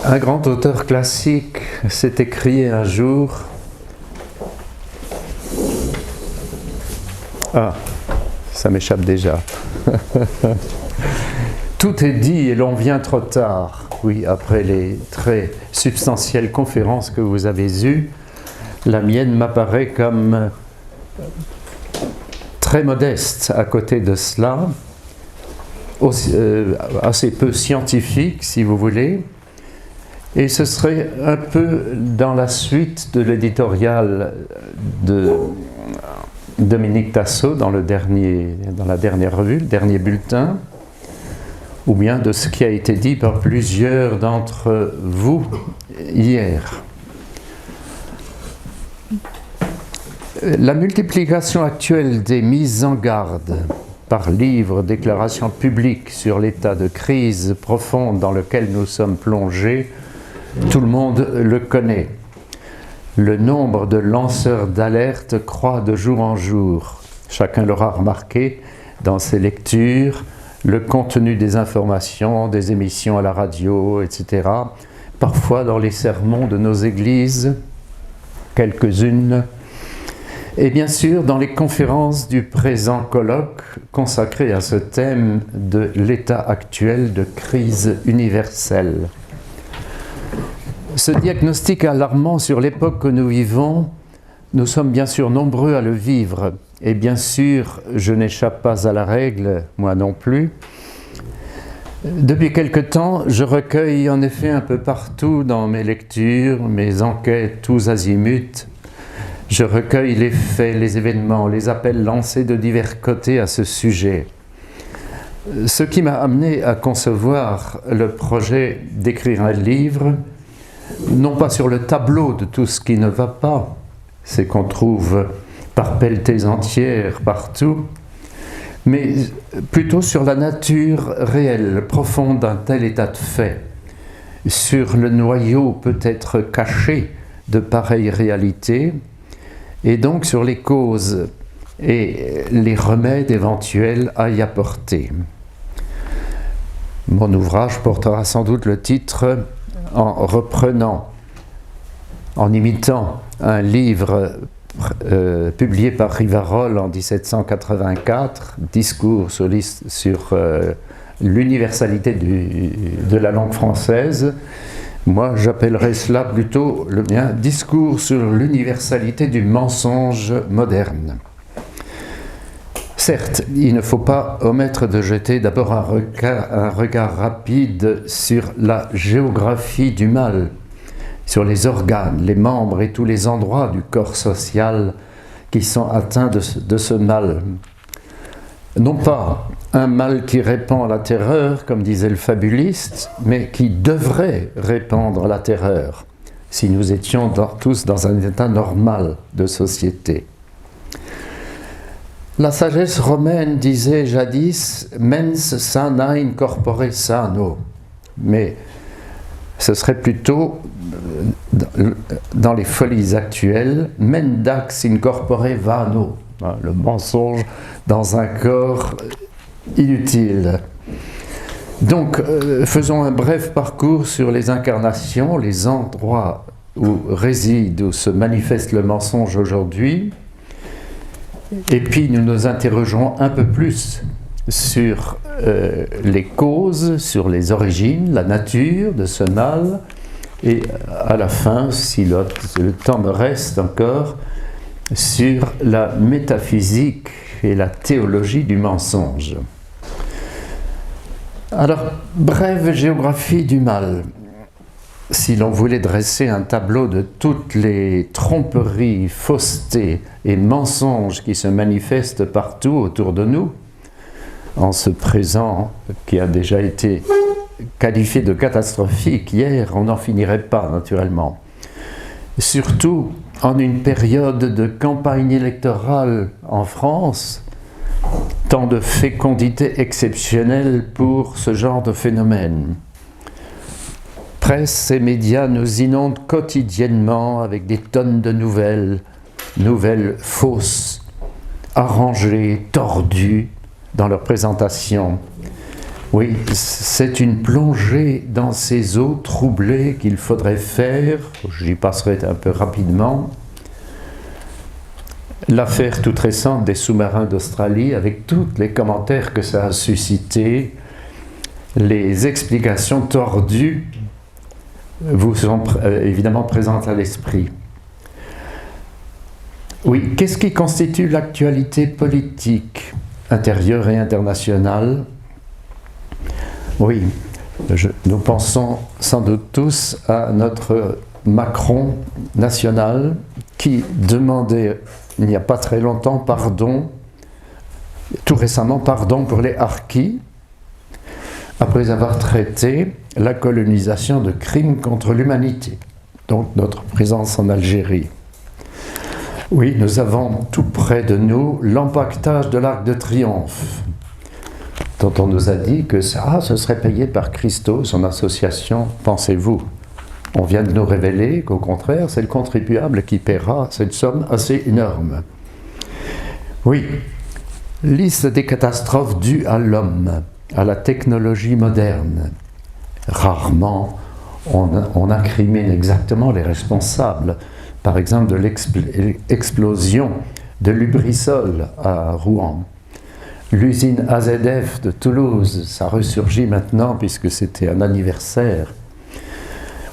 Un grand auteur classique s'est écrié un jour. Ah, ça m'échappe déjà. Tout est dit et l'on vient trop tard. Oui, après les très substantielles conférences que vous avez eues, la mienne m'apparaît comme très modeste à côté de cela, assez peu scientifique si vous voulez, et ce serait un peu dans la suite de l'éditorial de Dominique Tasseau dans la dernière revue, le dernier bulletin, ou bien de ce qui a été dit par plusieurs d'entre vous hier. La multiplication actuelle des mises en garde par livres, déclarations publiques sur l'état de crise profonde dans lequel nous sommes plongés, tout le monde le connaît. Le nombre de lanceurs d'alerte croît de jour en jour. Chacun l'aura remarqué dans ses lectures, le contenu des informations, des émissions à la radio, etc. Parfois dans les sermons de nos églises, quelques-unes, et bien sûr dans les conférences du présent colloque consacré à ce thème de l'état actuel de crise universelle. Ce diagnostic alarmant sur l'époque que nous vivons, nous sommes bien sûr nombreux à le vivre, et bien sûr, je n'échappe pas à la règle, moi non plus. Depuis quelque temps, je recueille en effet un peu partout dans mes lectures, mes enquêtes tous azimuts, je recueille les faits, les événements, les appels lancés de divers côtés à ce sujet. Ce qui m'a amené à concevoir le projet d'écrire un livre, non pas sur le tableau de tout ce qui ne va pas, c'est qu'on trouve par pelletées entières partout, mais plutôt sur la nature réelle, profonde d'un tel état de fait, sur le noyau peut-être caché de pareilles réalités, et donc sur les causes et les remèdes éventuels à y apporter. Mon ouvrage portera sans doute le titre en reprenant, en imitant un livre publié par Rivarol en 1784, Discours sur l'universalité de la langue française. Moi, j'appellerais cela plutôt le mien, Discours sur l'universalité du mensonge moderne. Certes, il ne faut pas omettre de jeter d'abord un regard rapide sur la géographie du mal, sur les organes, les membres et tous les endroits du corps social qui sont atteints de ce mal. Non pas un mal qui répand la terreur, comme disait le fabuliste, mais qui devrait répandre la terreur, si nous étions tous dans un état normal de société. La sagesse romaine disait jadis « mens sana in corpore sano », mais ce serait plutôt, dans les folies actuelles, « mendax in corpore vano », le mensonge dans un corps inutile. Donc, faisons un bref parcours sur les incarnations, les endroits où réside, où se manifeste le mensonge aujourd'hui. Et puis, nous nous interrogerons un peu plus sur les causes, sur les origines, la nature de ce mal. Et à la fin, si le temps me reste encore, sur la métaphysique et la théologie du mensonge. Alors, brève géographie du mal. Si l'on voulait dresser un tableau de toutes les tromperies, faussetés et mensonges qui se manifestent partout autour de nous, en ce présent qui a déjà été qualifié de catastrophique hier, on n'en finirait pas naturellement. Surtout en une période de campagne électorale en France, tant de fécondité exceptionnelle pour ce genre de phénomène. Presse et médias nous inondent quotidiennement avec des tonnes de nouvelles fausses, arrangées, tordues dans leur présentation. Oui, c'est une plongée dans ces eaux troublées qu'il faudrait faire. J'y passerai un peu rapidement. L'affaire toute récente des sous-marins d'Australie, avec tous les commentaires que ça a suscité, les explications tordues vous sont évidemment présentes à l'esprit. Oui, qu'est-ce qui constitue l'actualité politique intérieure et internationale? Oui, nous pensons sans doute tous à notre Macron national qui demandait il n'y a pas très longtemps pardon, tout récemment pardon pour les harkis, après avoir traité la colonisation de crimes contre l'humanité, donc notre présence en Algérie. Oui, nous avons tout près de nous l'empaquetage de l'Arc de Triomphe, dont on nous a dit que ça, ce serait payé par Christo, son association, pensez-vous. On vient de nous révéler qu'au contraire, c'est le contribuable qui paiera cette somme assez énorme. Oui, liste des catastrophes dues à l'homme, à la technologie moderne. Rarement, on incrimine exactement les responsables. Par exemple, de l'explosion de Lubrizol à Rouen. L'usine AZF de Toulouse, ça ressurgit maintenant puisque c'était un anniversaire.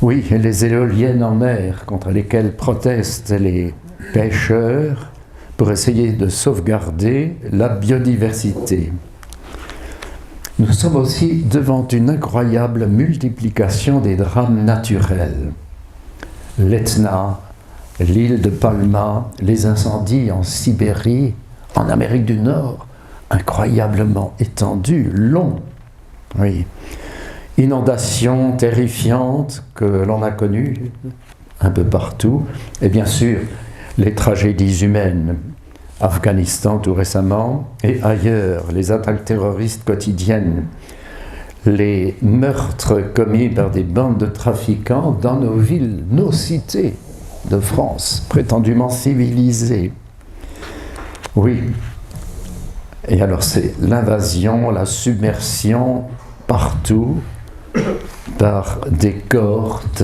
Oui, et les éoliennes en mer contre lesquelles protestent les pêcheurs pour essayer de sauvegarder la biodiversité. Nous sommes aussi devant une incroyable multiplication des drames naturels. L'Etna, l'île de Palma, les incendies en Sibérie, en Amérique du Nord, incroyablement étendus, longs. Oui. Inondations terrifiantes que l'on a connues un peu partout, et bien sûr les tragédies humaines, Afghanistan tout récemment, et ailleurs, les attaques terroristes quotidiennes, les meurtres commis par des bandes de trafiquants dans nos villes, nos cités de France, prétendument civilisées. Oui. Et alors c'est l'invasion, la submersion partout par des cohortes,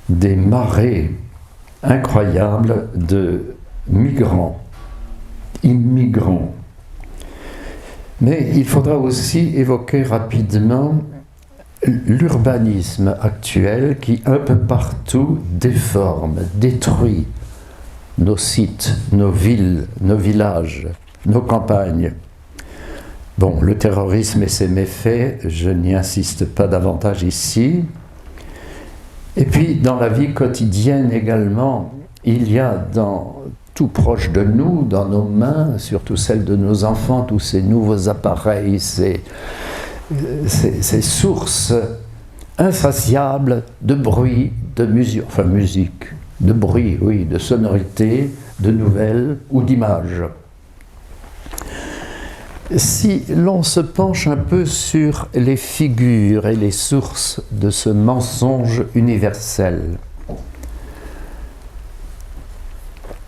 des marées incroyables de migrants, immigrants. Mais il faudra aussi évoquer rapidement l'urbanisme actuel qui un peu partout déforme, détruit nos sites, nos villes, nos villages, nos campagnes. Bon, le terrorisme et ses méfaits, je n'y insiste pas davantage ici. Et puis, dans la vie quotidienne également, il y a tout proche de nous, dans nos mains, surtout celles de nos enfants, tous ces nouveaux appareils, ces sources insatiables de bruit, de musique, de bruit, oui, de sonorité, de nouvelles ou d'images. Si l'on se penche un peu sur les figures et les sources de ce mensonge universel,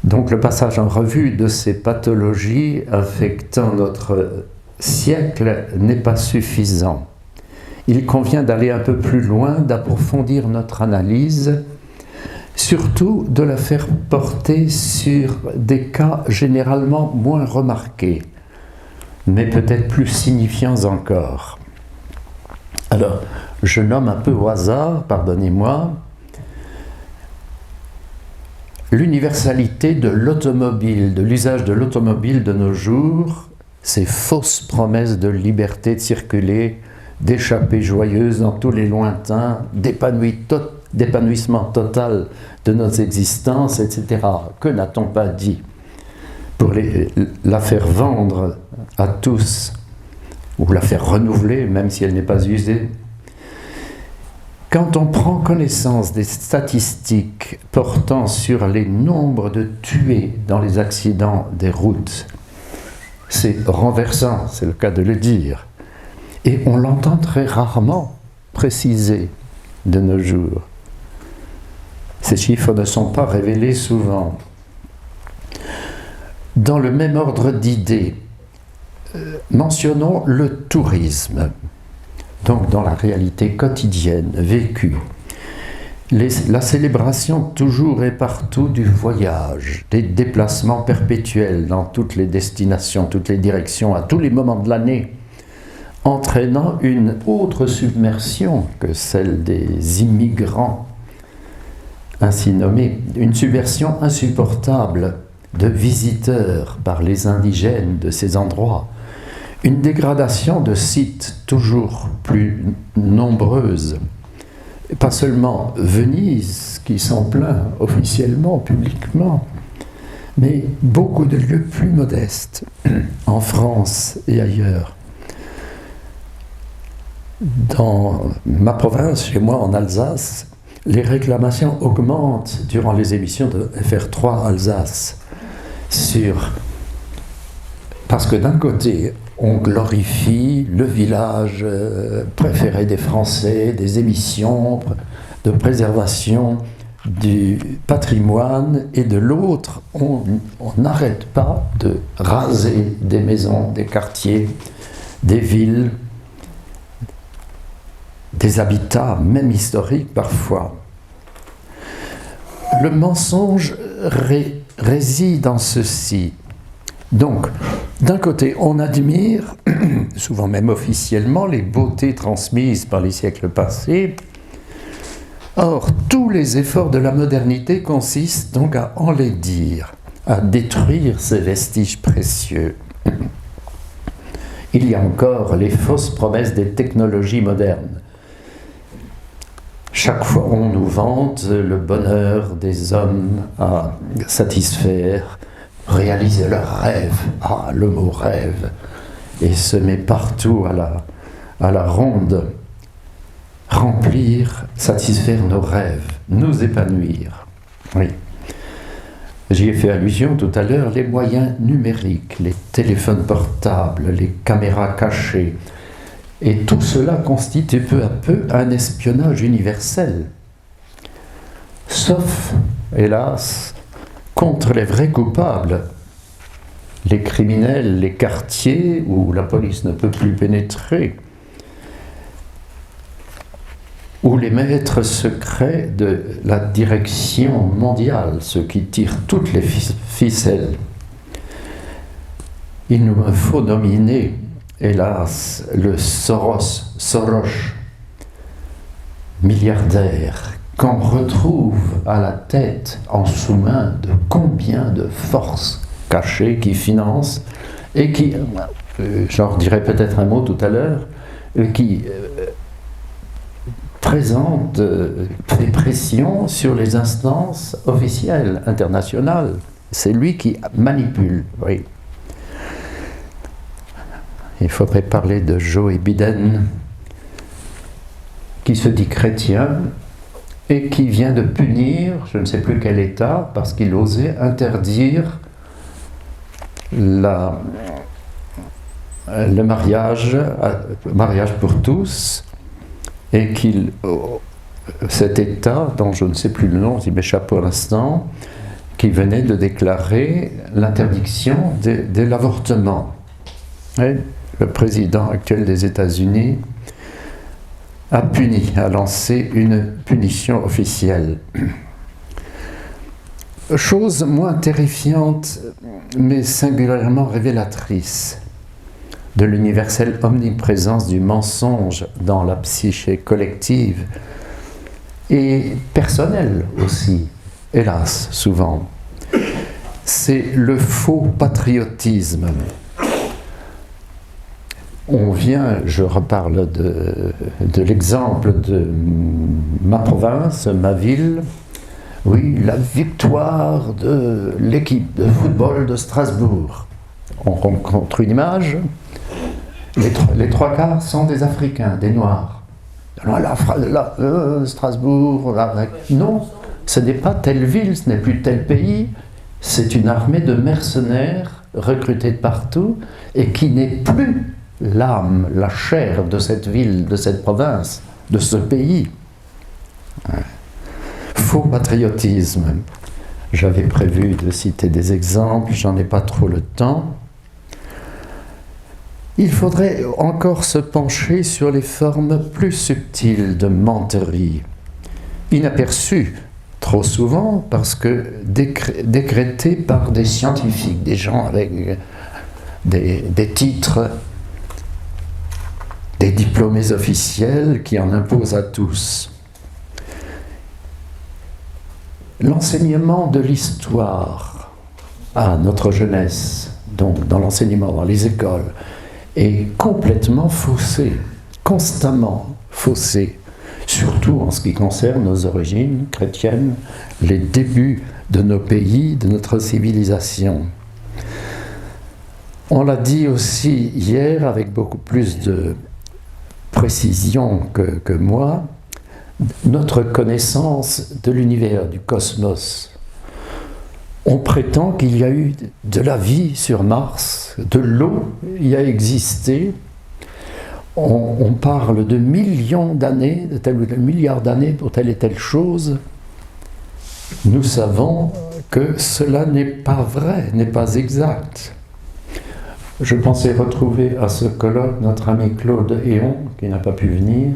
donc le passage en revue de ces pathologies affectant notre siècle n'est pas suffisant. Il convient d'aller un peu plus loin, d'approfondir notre analyse, surtout de la faire porter sur des cas généralement moins remarqués, mais peut-être plus signifiants encore. Alors, je nomme un peu au hasard, pardonnez-moi, l'universalité de l'automobile, de l'usage de l'automobile de nos jours, ces fausses promesses de liberté de circuler, d'échappées joyeuses dans tous les lointains, d'épanouissement total de nos existences, etc. Que n'a-t-on pas dit pour la faire vendre à tous, ou la faire renouveler, même si elle n'est pas usée? Quand on prend connaissance des statistiques portant sur les nombres de tués dans les accidents des routes, c'est renversant, c'est le cas de le dire. Et on l'entend très rarement précisé de nos jours. Ces chiffres ne sont pas révélés souvent. Dans le même ordre d'idées, mentionnons le tourisme. donc dans la réalité quotidienne, vécue. La célébration toujours et partout du voyage, des déplacements perpétuels dans toutes les destinations, toutes les directions, à tous les moments de l'année, entraînant une autre submersion que celle des immigrants, ainsi nommés, une submersion insupportable de visiteurs par les indigènes de ces endroits, une dégradation de sites toujours plus nombreuses. Pas seulement Venise, qui s'en plaint officiellement, publiquement, mais beaucoup de lieux plus modestes, en France et ailleurs. Dans ma province, chez moi en Alsace, les réclamations augmentent durant les émissions de FR3 Alsace, parce que d'un côté, on glorifie le village préféré des Français, des émissions de préservation du patrimoine, et de l'autre, on n'arrête pas de raser des maisons, des quartiers, des villes, des habitats, même historiques parfois. Le mensonge réside en ceci. Donc, d'un côté, on admire, souvent même officiellement, les beautés transmises par les siècles passés. Or, tous les efforts de la modernité consistent donc à enlaidir, à détruire ces vestiges précieux. Il y a encore les fausses promesses des technologies modernes. Chaque fois, on nous vante le bonheur des hommes à satisfaire, réaliser leurs rêves, le mot rêve, et se met partout à la ronde, remplir, satisfaire nos rêves, nous épanouir. Oui. J'y ai fait allusion tout à l'heure, les moyens numériques, les téléphones portables, les caméras cachées, et tout cela constitue peu à peu un espionnage universel. Sauf, hélas, contre les vrais coupables, les criminels, les quartiers où la police ne peut plus pénétrer, ou les maîtres secrets de la direction mondiale, ceux qui tirent toutes les ficelles. Il nous faut nominer, hélas, le Soros, milliardaire, qu'on retrouve à la tête, en sous-main, de combien de forces cachées qui financent et qui, j'en redirai peut-être un mot tout à l'heure, qui présente des pressions sur les instances officielles, internationales. C'est lui qui manipule, oui. Il faudrait parler de Joe Biden, qui se dit chrétien et qui vient de punir, je ne sais plus quel État, parce qu'il osait interdire le mariage pour tous, et cet État, dont je ne sais plus le nom, il m'échappe pour l'instant, qui venait de déclarer l'interdiction de l'avortement. Et le président actuel des États-Unis a lancé une punition officielle. Chose moins terrifiante, mais singulièrement révélatrice de l'universelle omniprésence du mensonge dans la psyché collective et personnelle aussi, hélas, souvent. C'est le faux patriotisme. On vient, je reparle de l'exemple de ma province, ma ville, oui, la victoire de l'équipe de football de Strasbourg. On rencontre une image, les trois quarts sont des Africains, des Noirs. Strasbourg, non, ce n'est pas telle ville, ce n'est plus tel pays, c'est une armée de mercenaires recrutés de partout et qui n'est plus l'âme, la chair de cette ville, de cette province, de ce pays. Faux patriotisme. J'avais prévu de citer des exemples, j'en ai pas trop le temps. Il faudrait encore se pencher sur les formes plus subtiles de menterie, inaperçues trop souvent parce que décrétées par des scientifiques, des gens avec des titres, des diplômés officiels qui en imposent à tous. L'enseignement de l'histoire à notre jeunesse, donc dans l'enseignement, dans les écoles, est complètement faussé, constamment faussé, surtout en ce qui concerne nos origines chrétiennes, les débuts de nos pays, de notre civilisation. On l'a dit aussi hier avec beaucoup plus de précision que moi, notre connaissance de l'univers, du cosmos. On prétend qu'il y a eu de la vie sur Mars, de l'eau y a existé. On parle de millions d'années, de tel ou tel milliard d'années pour telle et telle chose. Nous savons que cela n'est pas vrai, n'est pas exact. Je pensais retrouver à ce colloque notre ami Claude Héon, qui n'a pas pu venir.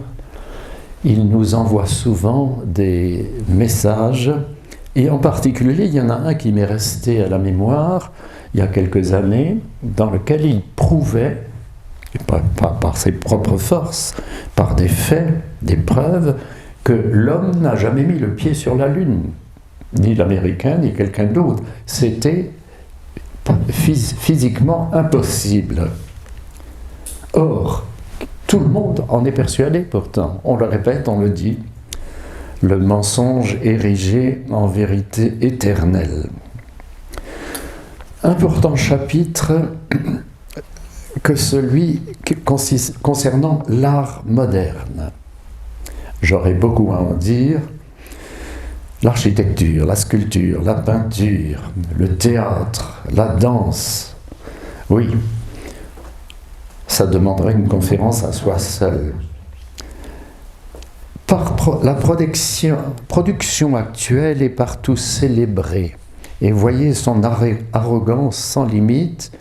Il nous envoie souvent des messages, et en particulier, il y en a un qui m'est resté à la mémoire il y a quelques années, dans lequel il prouvait, par ses propres forces, par des faits, des preuves, que l'homme n'a jamais mis le pied sur la Lune, ni l'Américain, ni quelqu'un d'autre. C'était physiquement impossible. Or, tout le monde en est persuadé pourtant. On le répète, on le dit. Le mensonge érigé en vérité éternelle. Important chapitre que celui concernant l'art moderne. J'aurais beaucoup à en dire. L'architecture, la sculpture, la peinture, le théâtre, la danse. Oui, ça demanderait une conférence à soi seul. La production actuelle est partout célébrée. Et voyez son arrogance sans limite,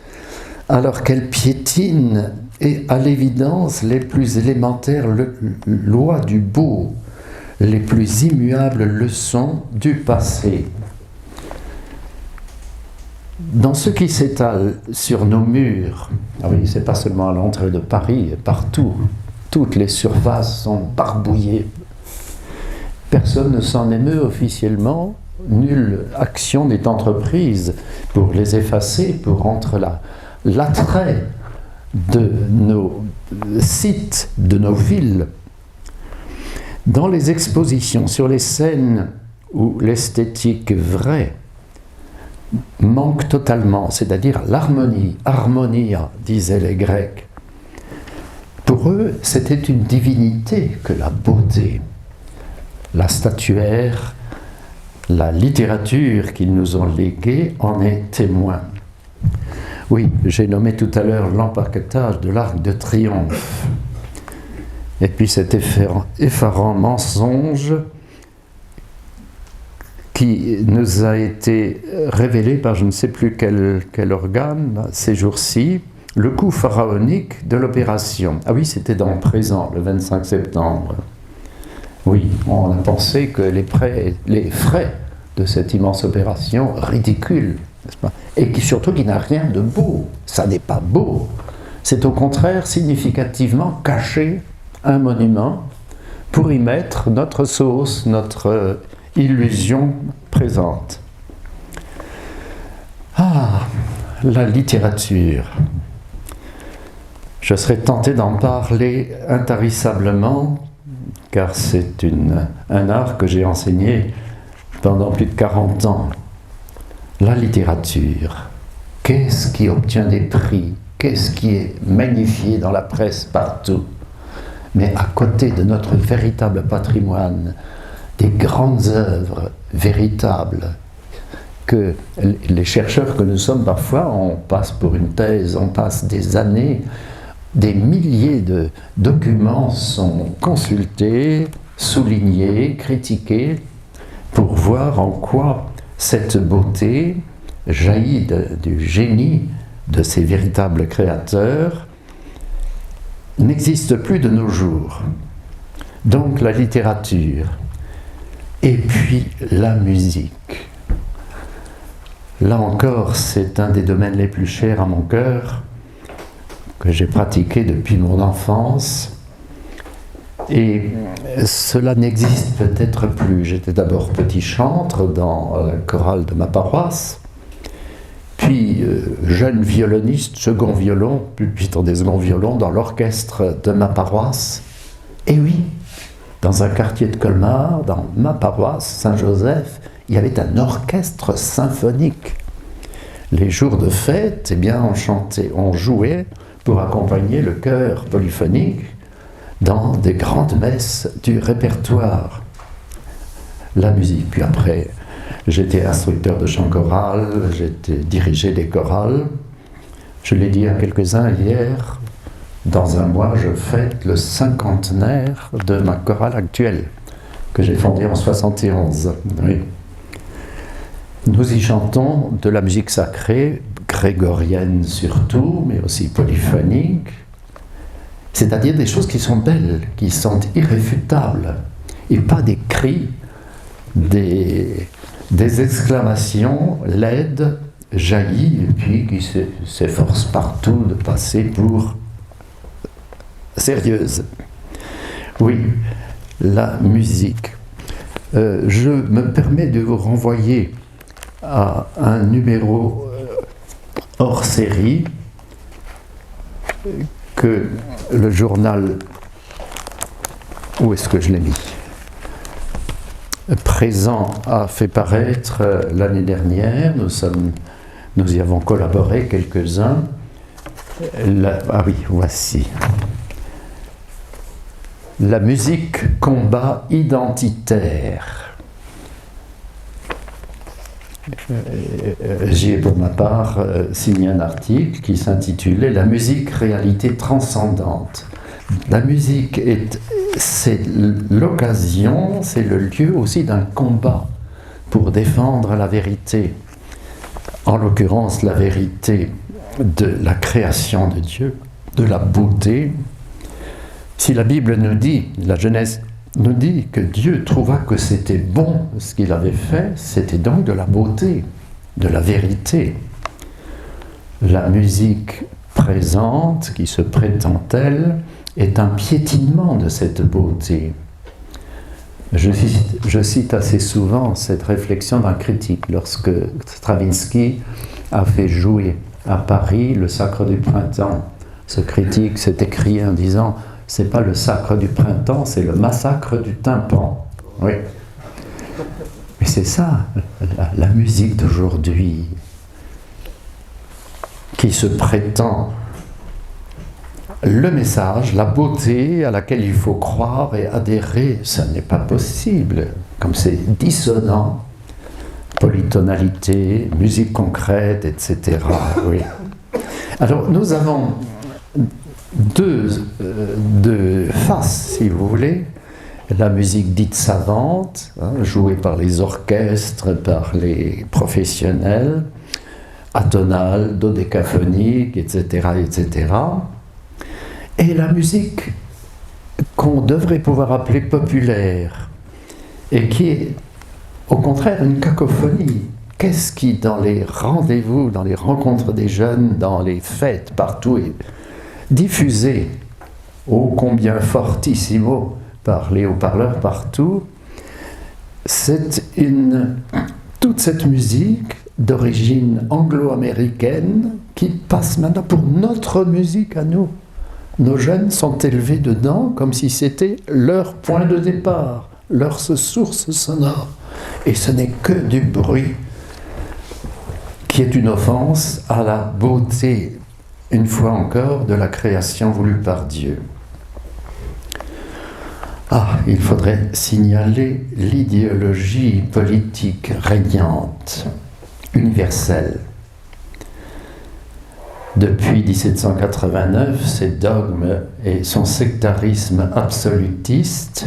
alors qu'elle piétine et à l'évidence les plus élémentaires lois du beau, les plus immuables leçons du passé. Dans ce qui s'étale sur nos murs, ah oui, c'est pas seulement à l'entrée de Paris, partout, toutes les surfaces sont barbouillées. Personne ne s'en émeut officiellement, nulle action n'est entreprise pour les effacer, pour rendre l'attrait de nos sites, de nos villes. Dans les expositions, sur les scènes où l'esthétique vraie manque totalement, c'est-à-dire l'harmonie, harmonia, disaient les Grecs. Pour eux, c'était une divinité que la beauté. La statuaire, la littérature qu'ils nous ont léguée en est témoin. Oui, j'ai nommé tout à l'heure l'empaquetage de l'Arc de Triomphe. Et puis cet effarant mensonge qui nous a été révélé par je ne sais plus quel organe ces jours-ci, le coût pharaonique de l'opération. Ah oui, c'était dans le présent, le 25 septembre. Oui, on a pensé que les frais de cette immense opération ridicule, n'est-ce pas? Et surtout qui n'a rien de beau. Ça n'est pas beau. C'est au contraire significativement cacher un monument pour y mettre notre sauce, notre illusion présente. Ah, la littérature. Je serais tenté d'en parler intarissablement, car c'est un art que j'ai enseigné pendant plus de 40 ans. La littérature, qu'est-ce qui obtient des prix? Qu'est-ce qui est magnifié dans la presse partout? Mais à côté de notre véritable patrimoine, des grandes œuvres véritables, que les chercheurs que nous sommes parfois, on passe pour une thèse, on passe des années, des milliers de documents sont consultés, soulignés, critiqués, pour voir en quoi cette beauté jaillit du génie de ces véritables créateurs n'existe plus de nos jours. Donc la littérature, et puis la musique. Là encore, c'est un des domaines les plus chers à mon cœur, que j'ai pratiqué depuis mon enfance. Et cela n'existe peut-être plus. J'étais d'abord petit chantre dans la chorale de ma paroisse, puis jeune violoniste, second violon, puis dans des seconds violons dans l'orchestre de ma paroisse. Et oui, dans un quartier de Colmar, dans ma paroisse, Saint-Joseph, il y avait un orchestre symphonique. Les jours de fête, eh bien, on jouait pour accompagner le chœur polyphonique dans des grandes messes du répertoire. La musique, puis après, j'étais instructeur de chant choral, j'étais dirigé des chorales. Je l'ai dit à quelques-uns hier, dans un mois, je fête le 50aire de ma chorale actuelle, que j'ai fondée en 71. Oui. Nous y chantons de la musique sacrée, grégorienne surtout, mais aussi polyphonique, c'est-à-dire des choses qui sont belles, qui sont irréfutables, et pas des cris, des exclamations laides, jaillies, et puis qui s'efforcent partout de passer pour sérieuses. Oui, la musique. Je me permets de vous renvoyer à un numéro hors série que le journal, où est-ce que je l'ai mis, Présent a fait paraître l'année dernière. Nous y avons collaboré quelques-uns. Ah oui, voici. La musique combat identitaire. J'y ai pour ma part signé un article qui s'intitulait « La musique, réalité transcendante ». La musique c'est l'occasion, c'est le lieu aussi d'un combat pour défendre la vérité. En l'occurrence, la vérité de la création de Dieu, de la beauté. Si la Bible nous dit, la Genèse nous dit que Dieu trouva que c'était bon ce qu'il avait fait, c'était donc de la beauté, de la vérité. La musique présente, qui se prétend telle, est un piétinement de cette beauté. Je cite assez souvent cette réflexion d'un critique lorsque Stravinsky a fait jouer à Paris le Sacre du Printemps. Ce critique s'est écrié en disant « c'est pas le Sacre du Printemps, c'est le massacre du tympan ». Oui. Mais c'est ça, la musique d'aujourd'hui, qui se prétend le message, la beauté à laquelle il faut croire et adhérer, ça n'est pas possible. Comme c'est dissonant, polytonalité, musique concrète, etc. Oui. Alors nous avons deux faces, si vous voulez. La musique dite savante, jouée par les orchestres, par les professionnels, atonale, dodécaphonique, etc., etc. Et la musique qu'on devrait pouvoir appeler populaire, et qui est au contraire une cacophonie. Qu'est-ce qui, dans les rendez-vous, dans les rencontres des jeunes, dans les fêtes, partout, est diffusé, ô combien fortissimo, par les haut-parleurs partout, c'est toute cette musique d'origine anglo-américaine qui passe maintenant pour notre musique à nous. Nos jeunes sont élevés dedans comme si c'était leur point de départ, leur source sonore. Et ce n'est que du bruit qui est une offense à la beauté, une fois encore, de la création voulue par Dieu. Ah, il faudrait signaler l'idéologie politique régnante, universelle. Depuis 1789, ses dogmes et son sectarisme absolutiste,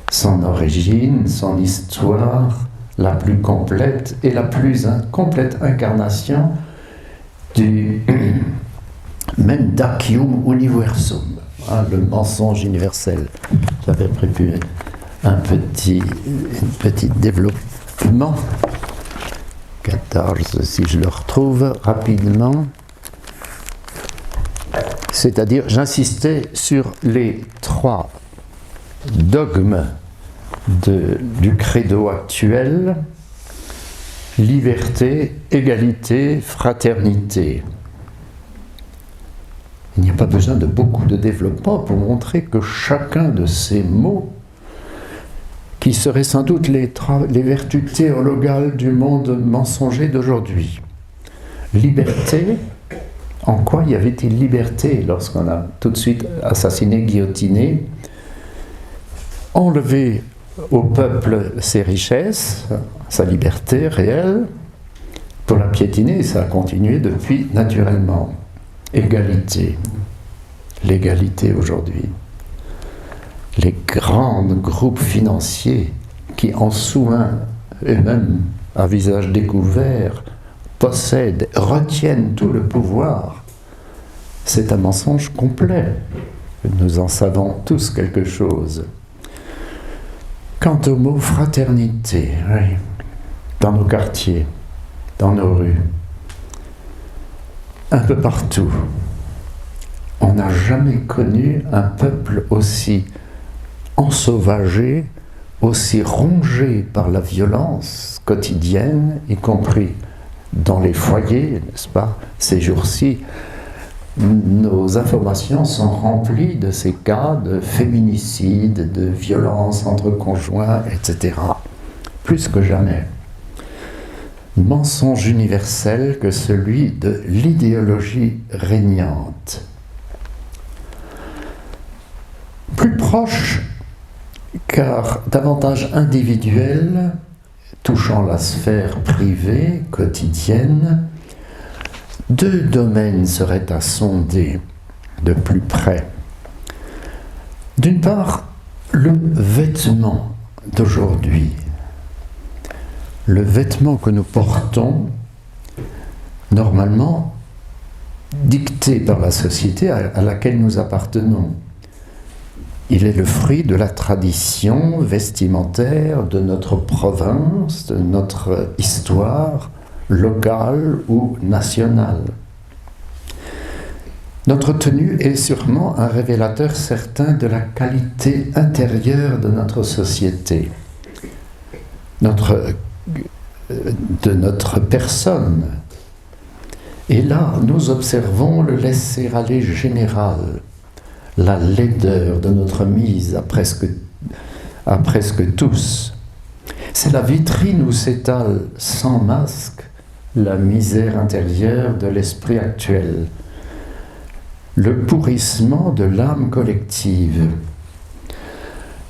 son origine, son histoire, la plus complète et la plus complète incarnation du Mendacium Universum, hein, le mensonge universel. J'avais prévu un petit développement. 14, si je le retrouve rapidement. C'est-à-dire, j'insistais sur les 3 dogmes du credo actuel: liberté, égalité, fraternité. Il n'y a pas besoin de beaucoup de développement pour montrer que chacun de ces mots, qui seraient sans doute les vertus théologales du monde mensonger d'aujourd'hui. Liberté, en quoi y avait-il liberté lorsqu'on a tout de suite assassiné, guillotiné, enlevé au peuple ses richesses, sa liberté réelle, pour la piétiner, et ça a continué depuis naturellement. Égalité, l'égalité aujourd'hui. Les grands groupes financiers qui, en soin et même à visage découvert, possèdent, retiennent tout le pouvoir, c'est un mensonge complet. Nous en savons tous quelque chose. Quant au mot fraternité, oui, dans nos quartiers, dans nos rues, un peu partout, on n'a jamais connu un peuple aussi ensauvagé, aussi rongé par la violence quotidienne, y compris dans les foyers, n'est-ce pas? Ces jours-ci, nos informations sont remplies de ces cas de féminicide, de violence entre conjoints, etc. Plus que jamais. Mensonge universel que celui de l'idéologie régnante. Plus proche, car davantage individuel, touchant la sphère privée, quotidienne, 2 domaines seraient à sonder de plus près. D'une part, le vêtement d'aujourd'hui. Le vêtement que nous portons, normalement, dicté par la société à laquelle nous appartenons. Il est le fruit de la tradition vestimentaire de notre province, de notre histoire locale ou nationale. Notre tenue est sûrement un révélateur certain de la qualité intérieure de notre société, de notre personne. Et là, nous observons le laisser-aller général, la laideur de notre mise à presque tous. C'est la vitrine où s'étale sans masque la misère intérieure de l'esprit actuel, le pourrissement de l'âme collective.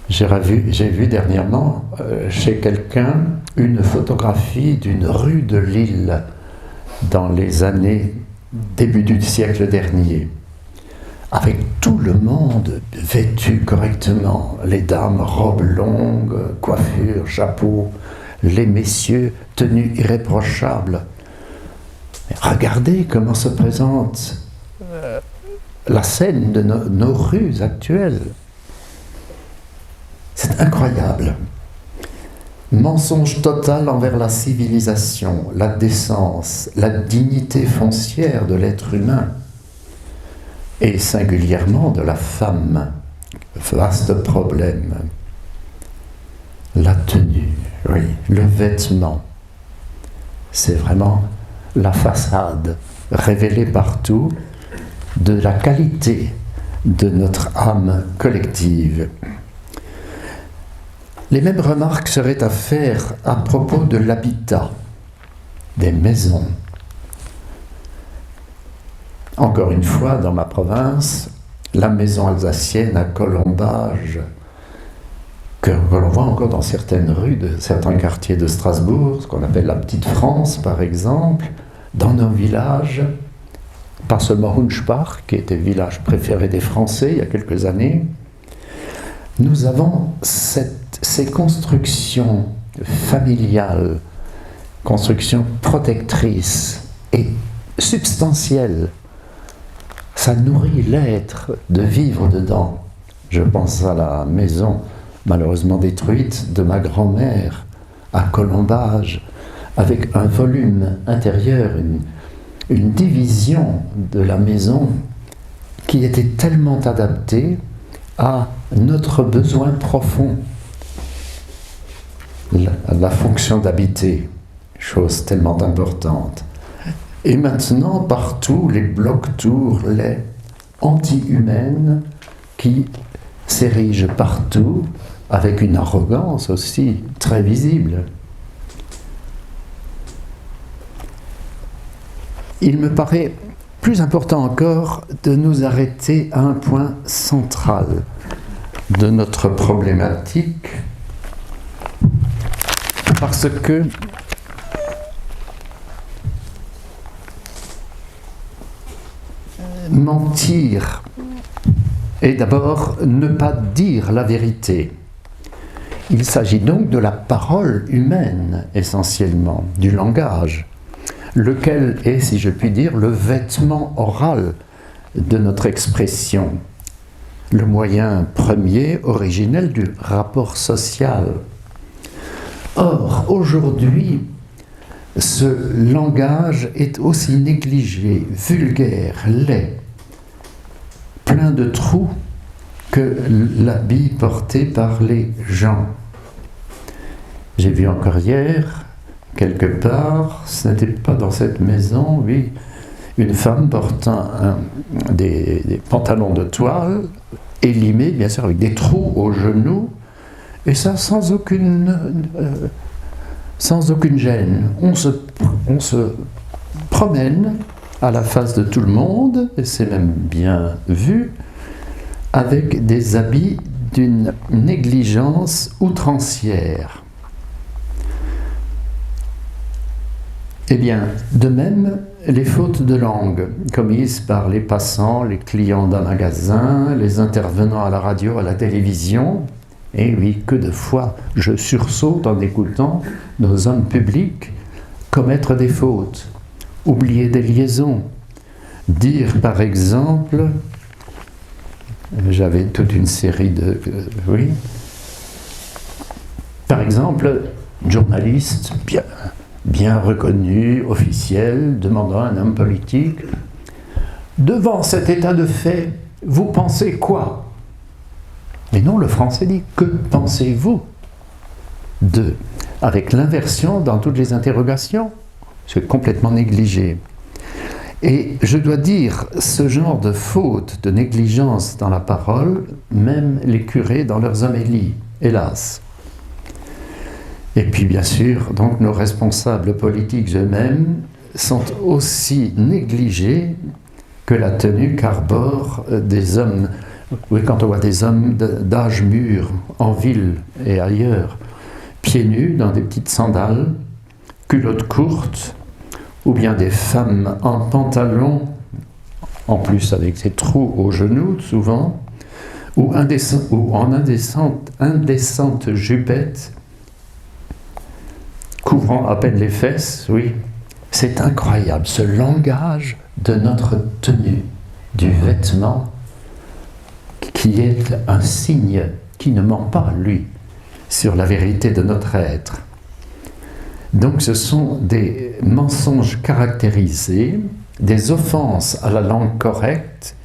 J'ai vu dernièrement chez quelqu'un une photographie d'une rue de Lille dans les années début du siècle dernier, avec tout le monde vêtu correctement, les dames robes longues, coiffures, chapeaux, les messieurs tenues irréprochables. Regardez comment se présente la scène de nos rues actuelles. C'est incroyable. Mensonge total envers la civilisation, la décence, la dignité foncière de l'être humain, et singulièrement de la femme. Vaste problème. La tenue, oui, le vêtement, c'est vraiment la façade révélée partout de la qualité de notre âme collective. Les mêmes remarques seraient à faire à propos de l'habitat, des maisons. Encore une fois, dans ma province, la maison alsacienne à colombage, que l'on voit encore dans certaines rues de certains quartiers de Strasbourg, ce qu'on appelle la Petite France par exemple, dans nos villages, pas seulement Hunspach, qui était le village préféré des Français il y a quelques années, nous avons ces constructions familiales, constructions protectrices et substantielles, ça nourrit l'être de vivre dedans. Je pense à la maison malheureusement détruite de ma grand-mère à Colombage, avec un volume intérieur, une division de la maison qui était tellement adaptée à notre besoin profond, la fonction d'habiter, chose tellement importante. Et maintenant, partout, les blocs-tours, les anti-humaines qui s'érigent partout, avec une arrogance aussi très visible. Il me paraît plus important encore de nous arrêter à un point central de notre problématique, parce que mentir est d'abord ne pas dire la vérité. Il s'agit donc de la parole humaine, essentiellement, du langage, lequel est, si je puis dire, le vêtement oral de notre expression, le moyen premier, originel du rapport social. Or, aujourd'hui, ce langage est aussi négligé, vulgaire, laid, plein de trous que l'habit porté par les gens. J'ai vu encore hier, quelque part, ce n'était pas dans cette maison, oui, une femme portant des pantalons de toile, élimés, bien sûr, avec des trous aux genoux, et ça sans aucune gêne. On se promène à la face de tout le monde, et c'est même bien vu, avec des habits d'une négligence outrancière. Eh bien, de même, les fautes de langue commises par les passants, les clients d'un magasin, les intervenants à la radio, à la télévision, et oui, que de fois je sursaute en écoutant nos hommes publics commettre des fautes, oublier des liaisons, dire par exemple, j'avais toute une série de... oui, par exemple, journaliste bien reconnu, officiel, demandant à un homme politique, devant cet état de fait, vous pensez quoi? Mais non, le français dit, que pensez-vous de? Avec l'inversion dans toutes les interrogations, c'est complètement négligé. Et je dois dire, ce genre de faute, de négligence dans la parole, même les curés dans leurs homélies, hélas. Et puis bien sûr, donc nos responsables politiques eux-mêmes sont aussi négligés que la tenue qu'arborent des hommes. Oui, quand on voit des hommes d'âge mûr en ville et ailleurs, pieds nus dans des petites sandales, culottes courtes, ou bien des femmes en pantalon, en plus avec des trous aux genoux souvent, ou en indécentes jupettes, couvrant à peine les fesses, oui. C'est incroyable, ce langage de notre tenue, du vêtement, qui est un signe qui ne ment pas, lui, sur la vérité de notre être. Donc ce sont des mensonges caractérisés, des offenses à la langue correcte.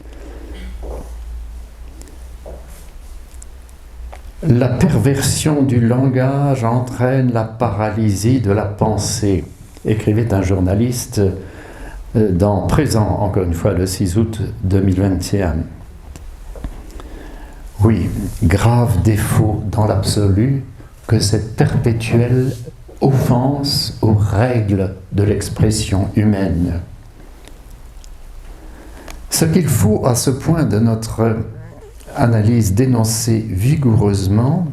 La perversion du langage entraîne la paralysie de la pensée, écrivait un journaliste dans Présent, encore une fois, le 6 août 2021. Oui, grave défaut dans l'absolu que cette perpétuelle offense aux règles de l'expression humaine. Ce qu'il faut à ce point de notre analyse dénoncer vigoureusement,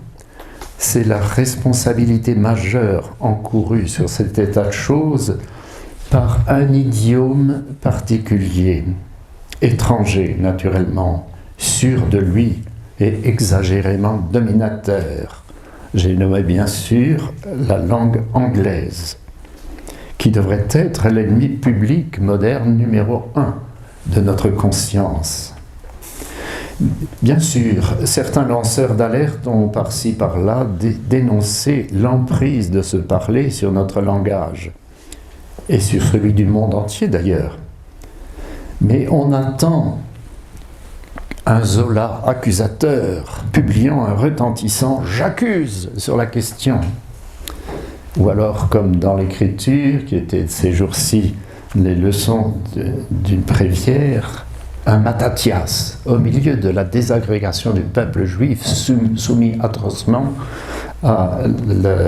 c'est la responsabilité majeure encourue sur cet état de choses par un idiome particulier, étranger naturellement, sûr de lui et exagérément dominateur. J'ai nommé bien sûr la langue anglaise, qui devrait être l'ennemi public moderne numéro 1 de notre conscience. Bien sûr, certains lanceurs d'alerte ont par-ci par-là dénoncé l'emprise de ce parler sur notre langage, et sur celui du monde entier d'ailleurs. Mais on attend un Zola accusateur, publiant un retentissant « J'accuse » sur la question. Ou alors, comme dans l'écriture, qui était ces jours-ci les leçons d'une Prévière, un Mattathias, au milieu de la désagrégation du peuple juif soumis atrocement à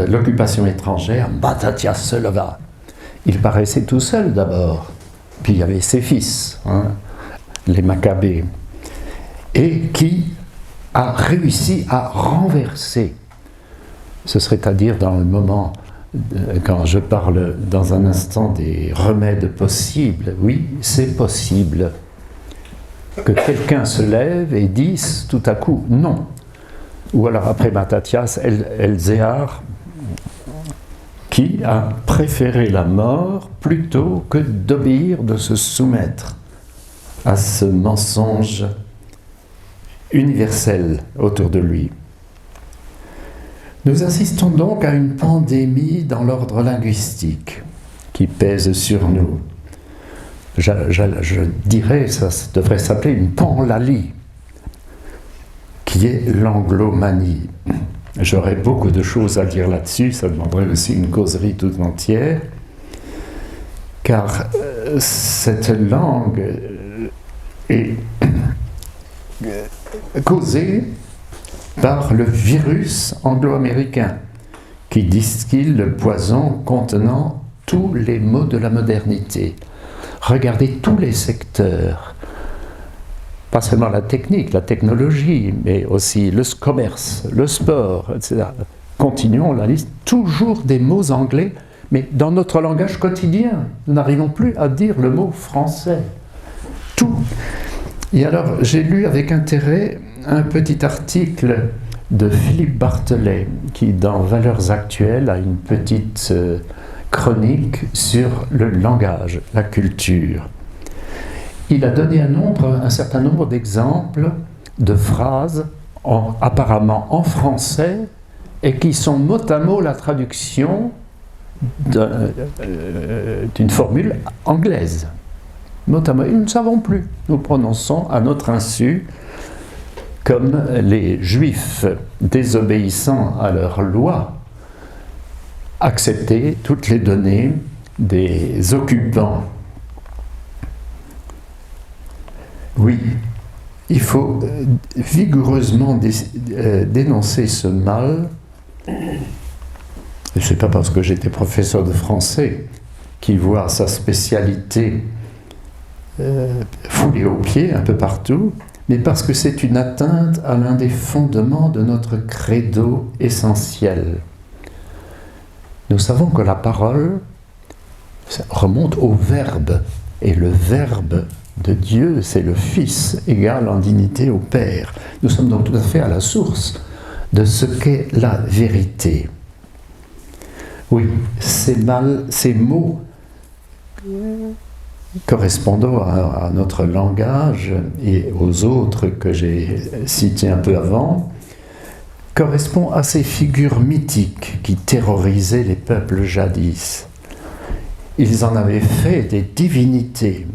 l'occupation étrangère, Mattathias se leva. Il paraissait tout seul d'abord, puis il y avait ses fils, les Maccabées, et qui a réussi à renverser, ce serait à dire dans le moment, quand je parle dans un instant des remèdes possibles, oui, c'est possible que quelqu'un se lève et dise tout à coup non. Ou alors après Mattathias, Elzéar, qui a préféré la mort plutôt que d'obéir, de se soumettre à ce mensonge universel autour de lui. Nous assistons donc à une pandémie dans l'ordre linguistique qui pèse sur nous. Je dirais, ça devrait s'appeler une panlalie, qui est l'anglomanie. J'aurais beaucoup de choses à dire là-dessus, ça demanderait aussi une causerie toute entière, car cette langue est causée par le virus anglo-américain qui distille le poison contenant tous les maux de la modernité. Regardez tous les secteurs, pas seulement la technique, la technologie, mais aussi le commerce, le sport, etc. Continuons la liste, toujours des mots anglais, mais dans notre langage quotidien, nous n'arrivons plus à dire le mot français. Tout. Et alors, j'ai lu avec intérêt un petit article de Philippe Barthelet, qui, dans Valeurs actuelles, a une petite chronique sur le langage, la culture. Il a donné un certain nombre d'exemples de phrases apparemment en français et qui sont mot à mot la traduction d'une formule anglaise. Mot à mot, nous ne savons plus. Nous prononçons à notre insu, comme les Juifs désobéissant à leurs lois, accepter toutes les données des occupants. Oui, il faut vigoureusement dénoncer ce mal. Ce n'est pas parce que j'étais professeur de français qui voit sa spécialité foulée aux pieds un peu partout, mais parce que c'est une atteinte à l'un des fondements de notre credo essentiel. Nous savons que la parole remonte au Verbe, et le Verbe de Dieu, c'est le Fils, égal en dignité au Père. Nous sommes donc tout à fait à la source de ce qu'est la vérité. Oui, ces mots correspondant à notre langage et aux autres que j'ai cités un peu avant, correspondent à ces figures mythiques qui terrorisaient les peuples jadis. Ils en avaient fait des divinités.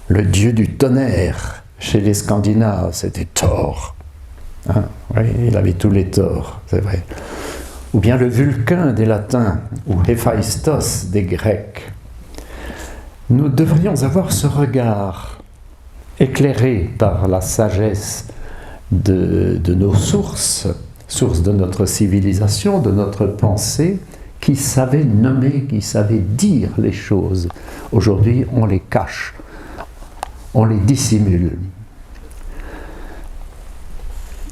Le dieu du tonnerre, chez les Scandinaves, c'était Thor. Oui, il avait tous les torts, c'est vrai. Ou bien le Vulcain des Latins, ou Héphaïstos des Grecs. Nous devrions avoir ce regard éclairé par la sagesse de nos sources de notre civilisation, de notre pensée, qui savaient nommer, qui savaient dire les choses. Aujourd'hui, on les cache, on les dissimule.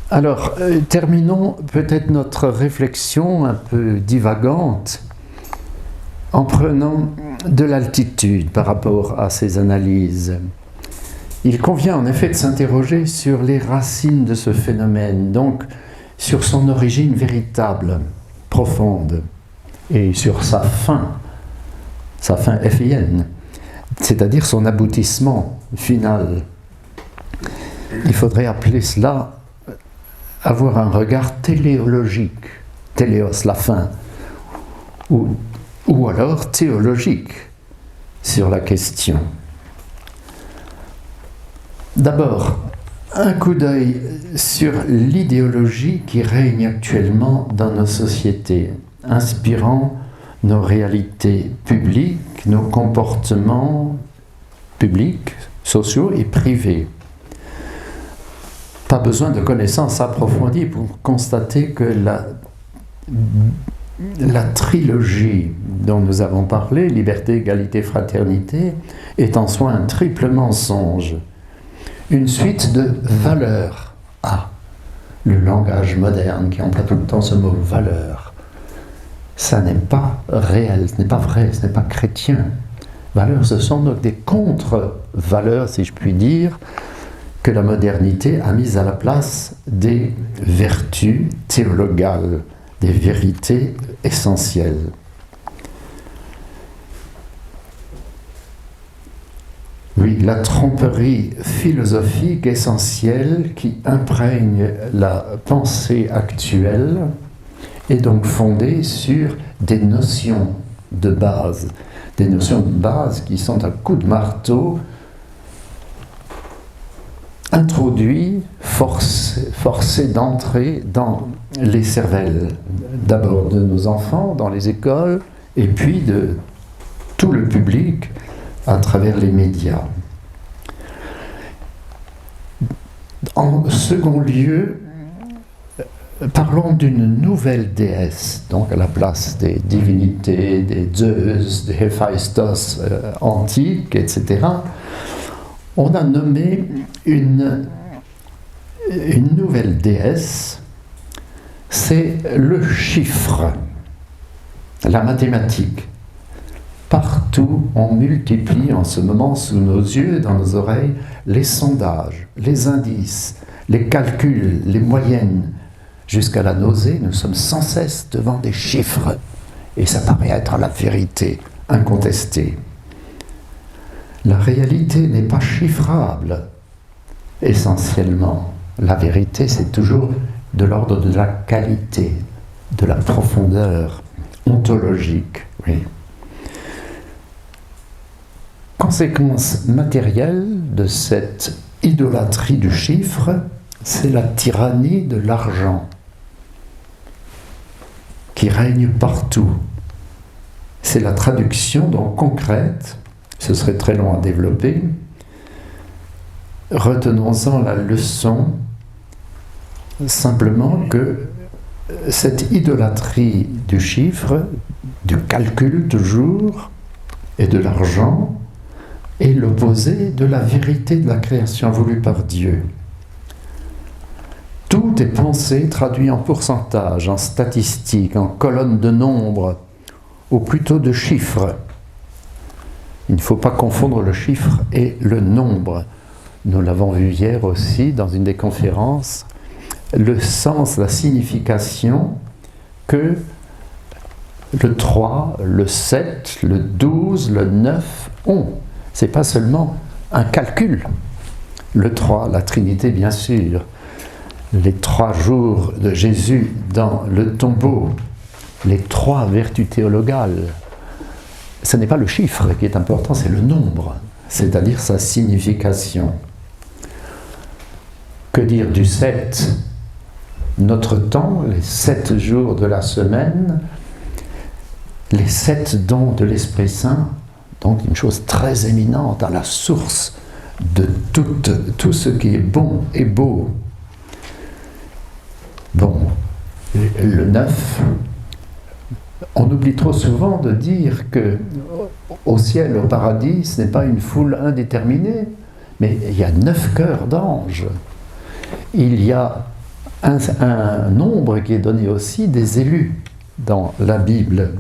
Alors, terminons peut-être notre réflexion un peu divagante en prenant de l'altitude par rapport à ces analyses. Il convient en effet de s'interroger sur les racines de ce phénomène, donc sur son origine véritable, profonde, et sur sa fin FIN. c'est-à-dire son aboutissement final. Il faudrait appeler cela avoir un regard téléologique, téléos, la fin, ou alors théologique sur la question. D'abord, un coup d'œil sur l'idéologie qui règne actuellement dans nos sociétés, inspirant nos réalités publiques, nos comportements publics, sociaux et privés. Pas besoin de connaissances approfondies pour constater que la trilogie dont nous avons parlé, liberté, égalité, fraternité, est en soi un triple mensonge. Une suite de valeurs. Le langage moderne qui emploie tout le temps ce mot valeur. Ça n'est pas réel, ce n'est pas vrai, ce n'est pas chrétien. Valeurs, ce sont donc des contre-valeurs, si je puis dire, que la modernité a mises à la place des vertus théologales, des vérités essentielles. Oui, la tromperie philosophique essentielle qui imprègne la pensée actuelle est donc fondée sur des notions de base qui sont un coup de marteau introduit, forcé d'entrer dans les cervelles, d'abord de nos enfants, dans les écoles, et puis de tout le public à travers les médias. En second lieu, parlons d'une nouvelle déesse, donc à la place des divinités, des Zeus, des Héphaïstos antiques, etc. On a nommé une nouvelle déesse, c'est le chiffre, la mathématique. Partout, on multiplie en ce moment sous nos yeux, dans nos oreilles, les sondages, les indices, les calculs, les moyennes. Jusqu'à la nausée, nous sommes sans cesse devant des chiffres. Et ça paraît être la vérité incontestée. La réalité n'est pas chiffrable, essentiellement. La vérité, c'est toujours de l'ordre de la qualité, de la profondeur ontologique. Oui. Conséquence matérielle de cette idolâtrie du chiffre, c'est la tyrannie de l'argent qui règne partout. C'est la traduction donc concrète, ce serait très long à développer. Retenons-en la leçon, simplement que cette idolâtrie du chiffre, du calcul toujours, et de l'argent, est l'opposé de la vérité de la création voulue par Dieu. Tout est pensé, traduit en pourcentage, en statistiques, en colonnes de nombres, ou plutôt de chiffres. Il ne faut pas confondre le chiffre et le nombre. Nous l'avons vu hier aussi dans une des conférences, le sens, la signification que le 3, le 7, le 12, le 9 ont. Ce n'est pas seulement un calcul. Le 3, la Trinité bien sûr, les 3 jours de Jésus dans le tombeau, les 3 vertus théologales. Ce n'est pas le chiffre qui est important, c'est le nombre, c'est-à-dire sa signification. Que dire du 7? Notre temps, les 7 jours de la semaine, les 7 dons de l'Esprit Saint, donc une chose très éminente à la source de tout ce qui est bon et beau. Bon, le 9, on oublie trop souvent de dire que au ciel, au paradis, ce n'est pas une foule indéterminée, mais il y a 9 cœurs d'anges. Il y a un nombre qui est donné aussi des élus dans la Bible.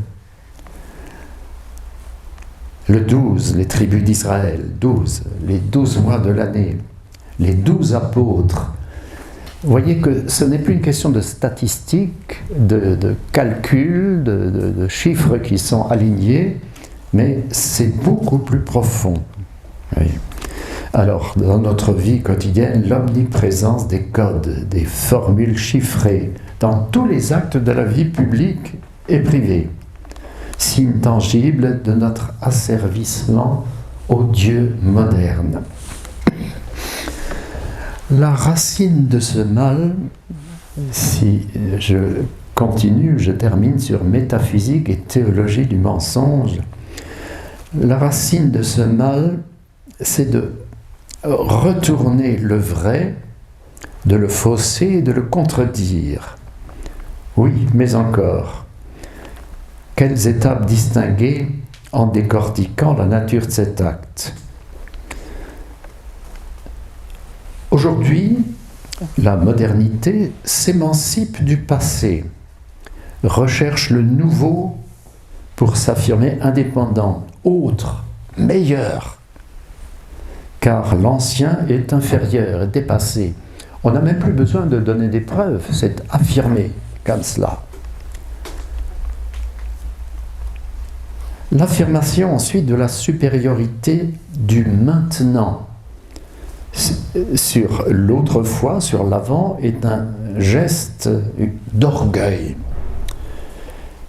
Le 12, les tribus d'Israël, 12, les 12 mois de l'année, les 12 apôtres. Vous voyez que ce n'est plus une question de statistiques, de calculs, de chiffres qui sont alignés, mais c'est beaucoup plus profond. Oui. Alors, dans notre vie quotidienne, l'omniprésence des codes, des formules chiffrées, dans tous les actes de la vie publique et privée, signe tangible de notre asservissement au Dieu moderne. La racine de ce mal, si je continue, je termine sur métaphysique et théologie du mensonge. La racine de ce mal, c'est de retourner le vrai, de le fausser et de le contredire. Oui, mais encore. Quelles étapes distinguer en décortiquant la nature de cet acte? Aujourd'hui, la modernité s'émancipe du passé, recherche le nouveau pour s'affirmer indépendant, autre, meilleur, car l'ancien est inférieur, est dépassé. On n'a même plus besoin de donner des preuves, c'est affirmé comme cela. L'affirmation ensuite de la supériorité du maintenant sur l'autrefois, sur l'avant, est un geste d'orgueil.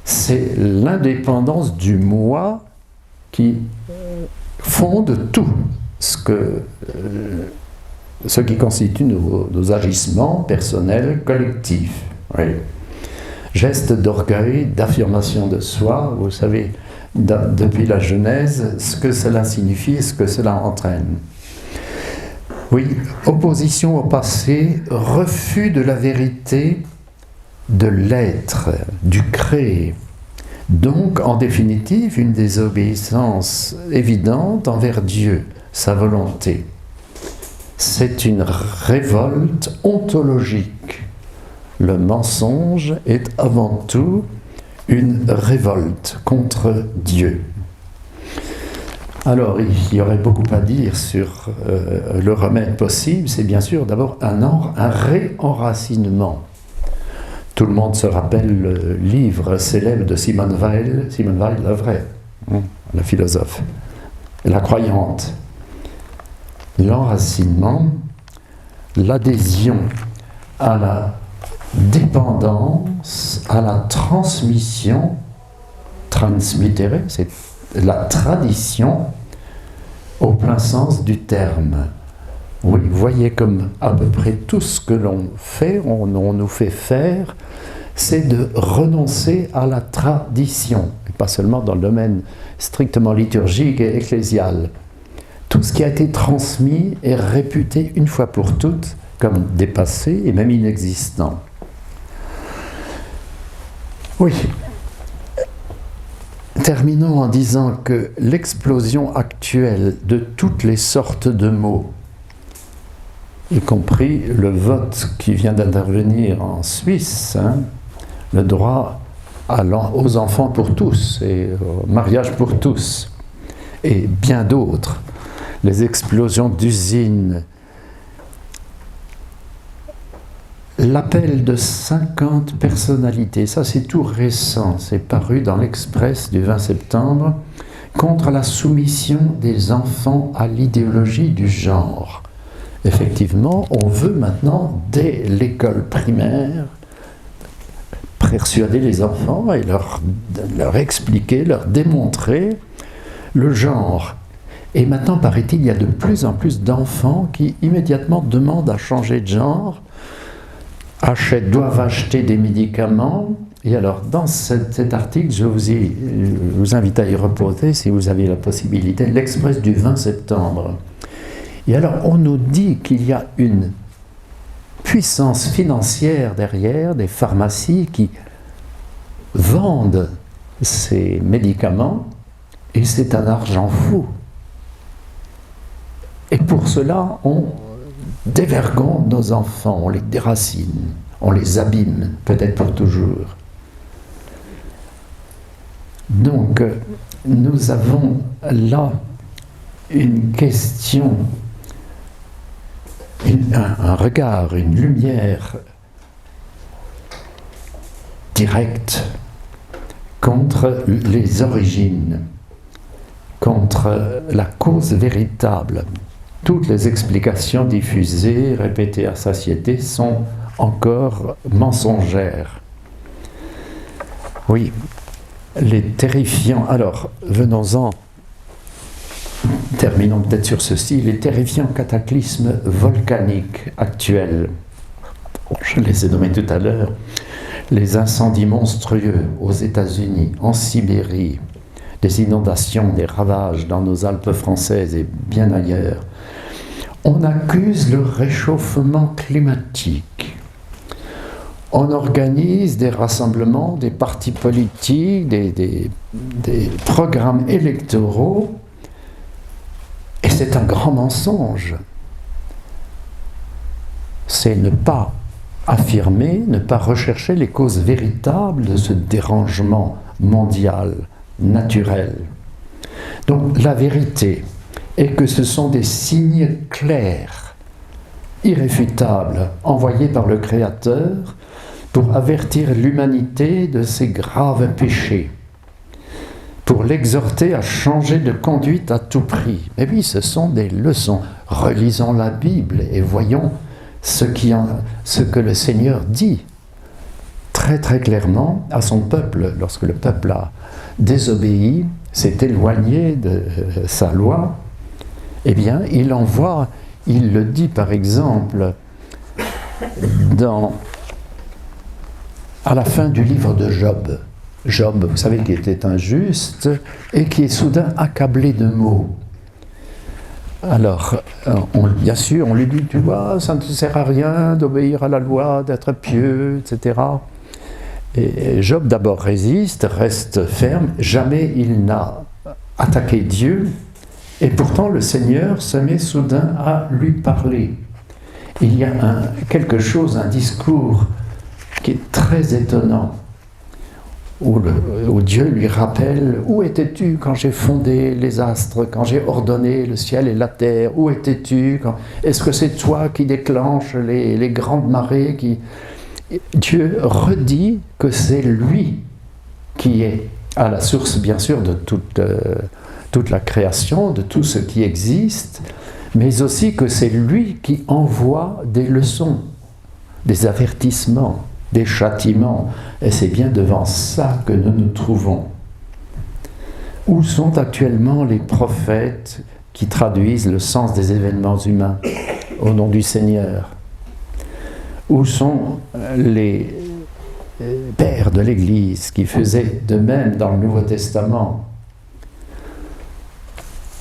C'est l'indépendance du moi qui fonde tout ce qui constitue nos agissements personnels, collectifs. Oui. Geste d'orgueil, d'affirmation de soi, vous savez, depuis la Genèse, ce que cela signifie et ce que cela entraîne. Oui, opposition au passé, refus de la vérité, de l'être, du créé. Donc, en définitive, une désobéissance évidente envers Dieu, sa volonté. C'est une révolte ontologique. Le mensonge est avant tout une révolte contre Dieu. Alors, il y aurait beaucoup à dire sur le remède possible. C'est bien sûr d'abord un réenracinement. Tout le monde se rappelle le livre célèbre de Simone Weil la vraie, la philosophe, la croyante. L'enracinement, l'adhésion à la dépendance, à la transmission, transmittere, c'est la tradition au plein sens du terme. Oui, vous voyez comme à peu près tout ce que l'on fait, on nous fait faire, c'est de renoncer à la tradition, et pas seulement dans le domaine strictement liturgique et ecclésial. Tout ce qui a été transmis est réputé une fois pour toutes comme dépassé et même inexistant. Oui. Terminons en disant que l'explosion actuelle de toutes les sortes de mots, y compris le vote qui vient d'intervenir en Suisse, le droit aux enfants pour tous et au mariage pour tous, et bien d'autres, les explosions d'usines, l'appel de 50 personnalités, ça c'est tout récent, c'est paru dans l'Express du 20 septembre, contre la soumission des enfants à l'idéologie du genre. Effectivement, on veut maintenant, dès l'école primaire, persuader les enfants et leur expliquer, leur démontrer le genre. Et maintenant, paraît-il, il y a de plus en plus d'enfants qui immédiatement demandent à changer de genre, doivent acheter des médicaments. Et alors, dans cet article, je vous invite à y reposer, si vous avez la possibilité, l'Express du 20 septembre. Et alors, on nous dit qu'il y a une puissance financière derrière, des pharmacies qui vendent ces médicaments, et c'est un argent fou. Et pour cela, on dévergonde nos enfants, on les déracine, on les abîme, peut-être pour toujours. Donc, nous avons là une question, un regard, une lumière directe contre les origines. contre la cause véritable. Toutes les explications diffusées, répétées à satiété, sont encore mensongères. Oui, les terrifiants... Alors, venons-en, terminons peut-être sur ceci, les terrifiants cataclysmes volcaniques actuels. Je les ai nommés tout à l'heure. Les incendies monstrueux aux États-Unis, en Sibérie, des inondations, des ravages dans nos Alpes françaises et bien ailleurs. On accuse le réchauffement climatique. On organise des rassemblements, des partis politiques, des programmes électoraux, et c'est un grand mensonge. C'est ne pas affirmer, ne pas rechercher les causes véritables de ce dérangement mondial, naturel. Donc la vérité est que ce sont des signes clairs, irréfutables, envoyés par le Créateur pour avertir l'humanité de ses graves péchés, pour l'exhorter à changer de conduite à tout prix. Et oui, ce sont des leçons. Relisons la Bible et voyons ce que le Seigneur dit très très clairement à son peuple. Lorsque le peuple a désobéi, s'est éloigné de sa loi, eh bien il le dit par exemple à la fin du livre de Job. Job, vous savez, qui était injuste et qui est soudain accablé de maux. Alors, bien sûr, on lui dit, tu vois, ça ne te sert à rien d'obéir à la loi, d'être pieux, etc. Et Job d'abord résiste, reste ferme, jamais il n'a attaqué Dieu, et pourtant le Seigneur se met soudain à lui parler. Il y a quelque chose, un discours qui est très étonnant, où Dieu lui rappelle « Où étais-tu quand j'ai fondé les astres, quand j'ai ordonné le ciel et la terre? Où étais-tu? Est-ce que c'est toi qui déclenches les grandes marées qui... » Dieu redit que c'est lui qui est à la source, bien sûr, de toute la création, de tout ce qui existe, mais aussi que c'est lui qui envoie des leçons, des avertissements, des châtiments, et c'est bien devant ça que nous nous trouvons. Où sont actuellement les prophètes qui traduisent le sens des événements humains au nom du Seigneur? Où sont les pères de l'Église qui faisaient de même dans le Nouveau Testament?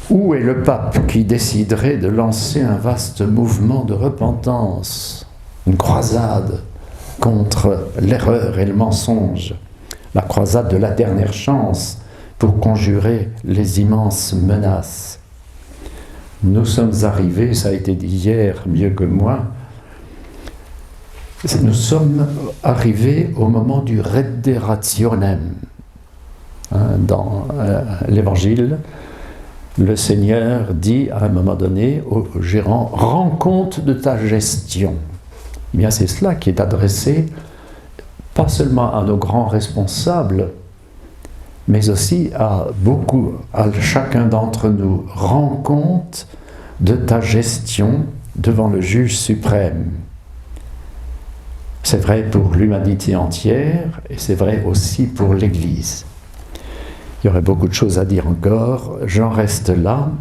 Où est le pape qui déciderait de lancer un vaste mouvement de repentance, une croisade contre l'erreur et le mensonge, la croisade de la dernière chance pour conjurer les immenses menaces? Nous sommes arrivés, ça a été dit hier mieux que moi, nous sommes arrivés au moment du rederationem. Dans l'Évangile, le Seigneur dit à un moment donné au gérant « Rends compte de ta gestion ». Eh bien, c'est cela qui est adressé pas seulement à nos grands responsables, mais aussi à chacun d'entre nous. Rends compte de ta gestion devant le juge suprême. C'est vrai pour l'humanité entière et c'est vrai aussi pour l'Église. Il y aurait beaucoup de choses à dire encore, j'en reste là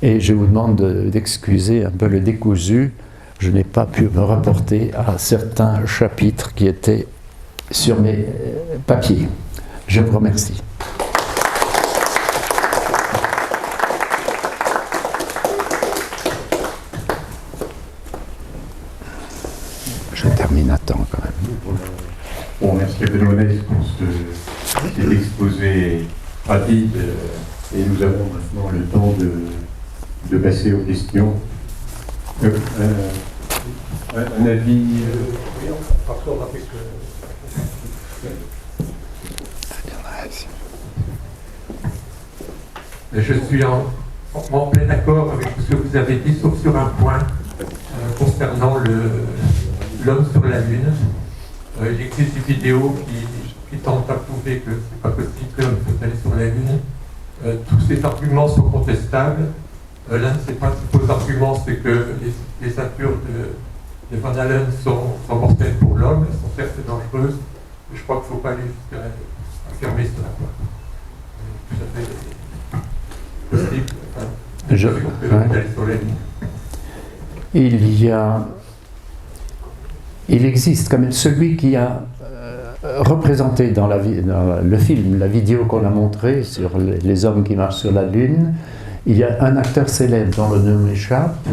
et je vous demande d'excuser un peu le décousu. Je n'ai pas pu me rapporter à certains chapitres qui étaient sur mes papiers. Je vous remercie. Je termine à temps quand même. Bon, merci à Benoît pour cet exposé rapide et nous avons maintenant le temps de passer aux questions. Un avis. Je suis en plein accord avec ce que vous avez dit, sauf sur un point concernant l'homme sur la Lune. Il existe des vidéos qui tentent à prouver que c'est pas possible que l'homme puisse aller sur la Lune. tous ces arguments sont contestables. L'un de ses principaux arguments, c'est que les ceintures de Van Allen sont mortelles pour l'homme, elles sont certes dangereuses, mais je crois qu'il ne faut pas aller jusqu'à affirmer cela. Tout à fait possible. Il existe quand même celui qui a représenté dans le film, la vidéo qu'on a montrée sur les hommes qui marchent sur la Lune. Il y a un acteur célèbre dont le nom m'échappe,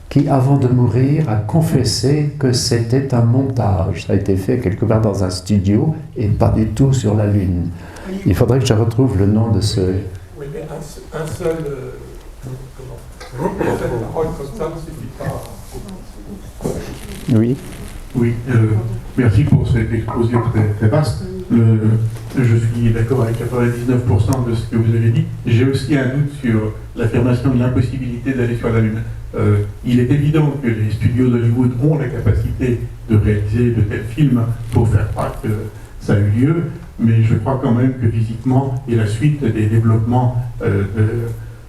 qui avant de mourir a confessé que c'était un montage. Ça a été fait quelque part dans un studio et pas du tout sur la Lune. Il faudrait que je retrouve le nom de ce... Oui, mais un seul... parole comme ça ne suffit pas. Oui. Oui, merci pour cet exposé très, très vaste. Je suis d'accord avec 99% de ce que vous avez dit. J'ai aussi un doute sur l'affirmation de l'impossibilité d'aller sur la Lune. Il est évident que les studios d'Hollywood ont la capacité de réaliser de tels films pour faire croire que ça a eu lieu, mais je crois quand même que physiquement, et la suite des développements de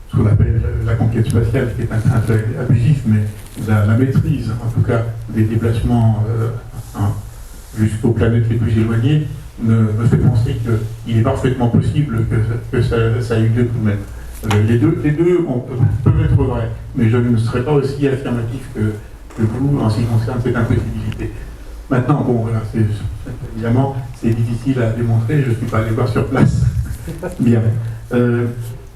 ce qu'on appelle la conquête spatiale, qui est un peu abusif, mais la maîtrise, en tout cas, des déplacements jusqu'aux planètes les plus éloignées, me fait penser qu'il est parfaitement possible que ça ait eu lieu tout de même. Les deux peuvent être vrais, mais je ne serais pas aussi affirmatif que vous en ce qui concerne cette impossibilité. Maintenant, bon, voilà, évidemment, c'est difficile à démontrer, je ne suis pas allé voir sur place. Bien.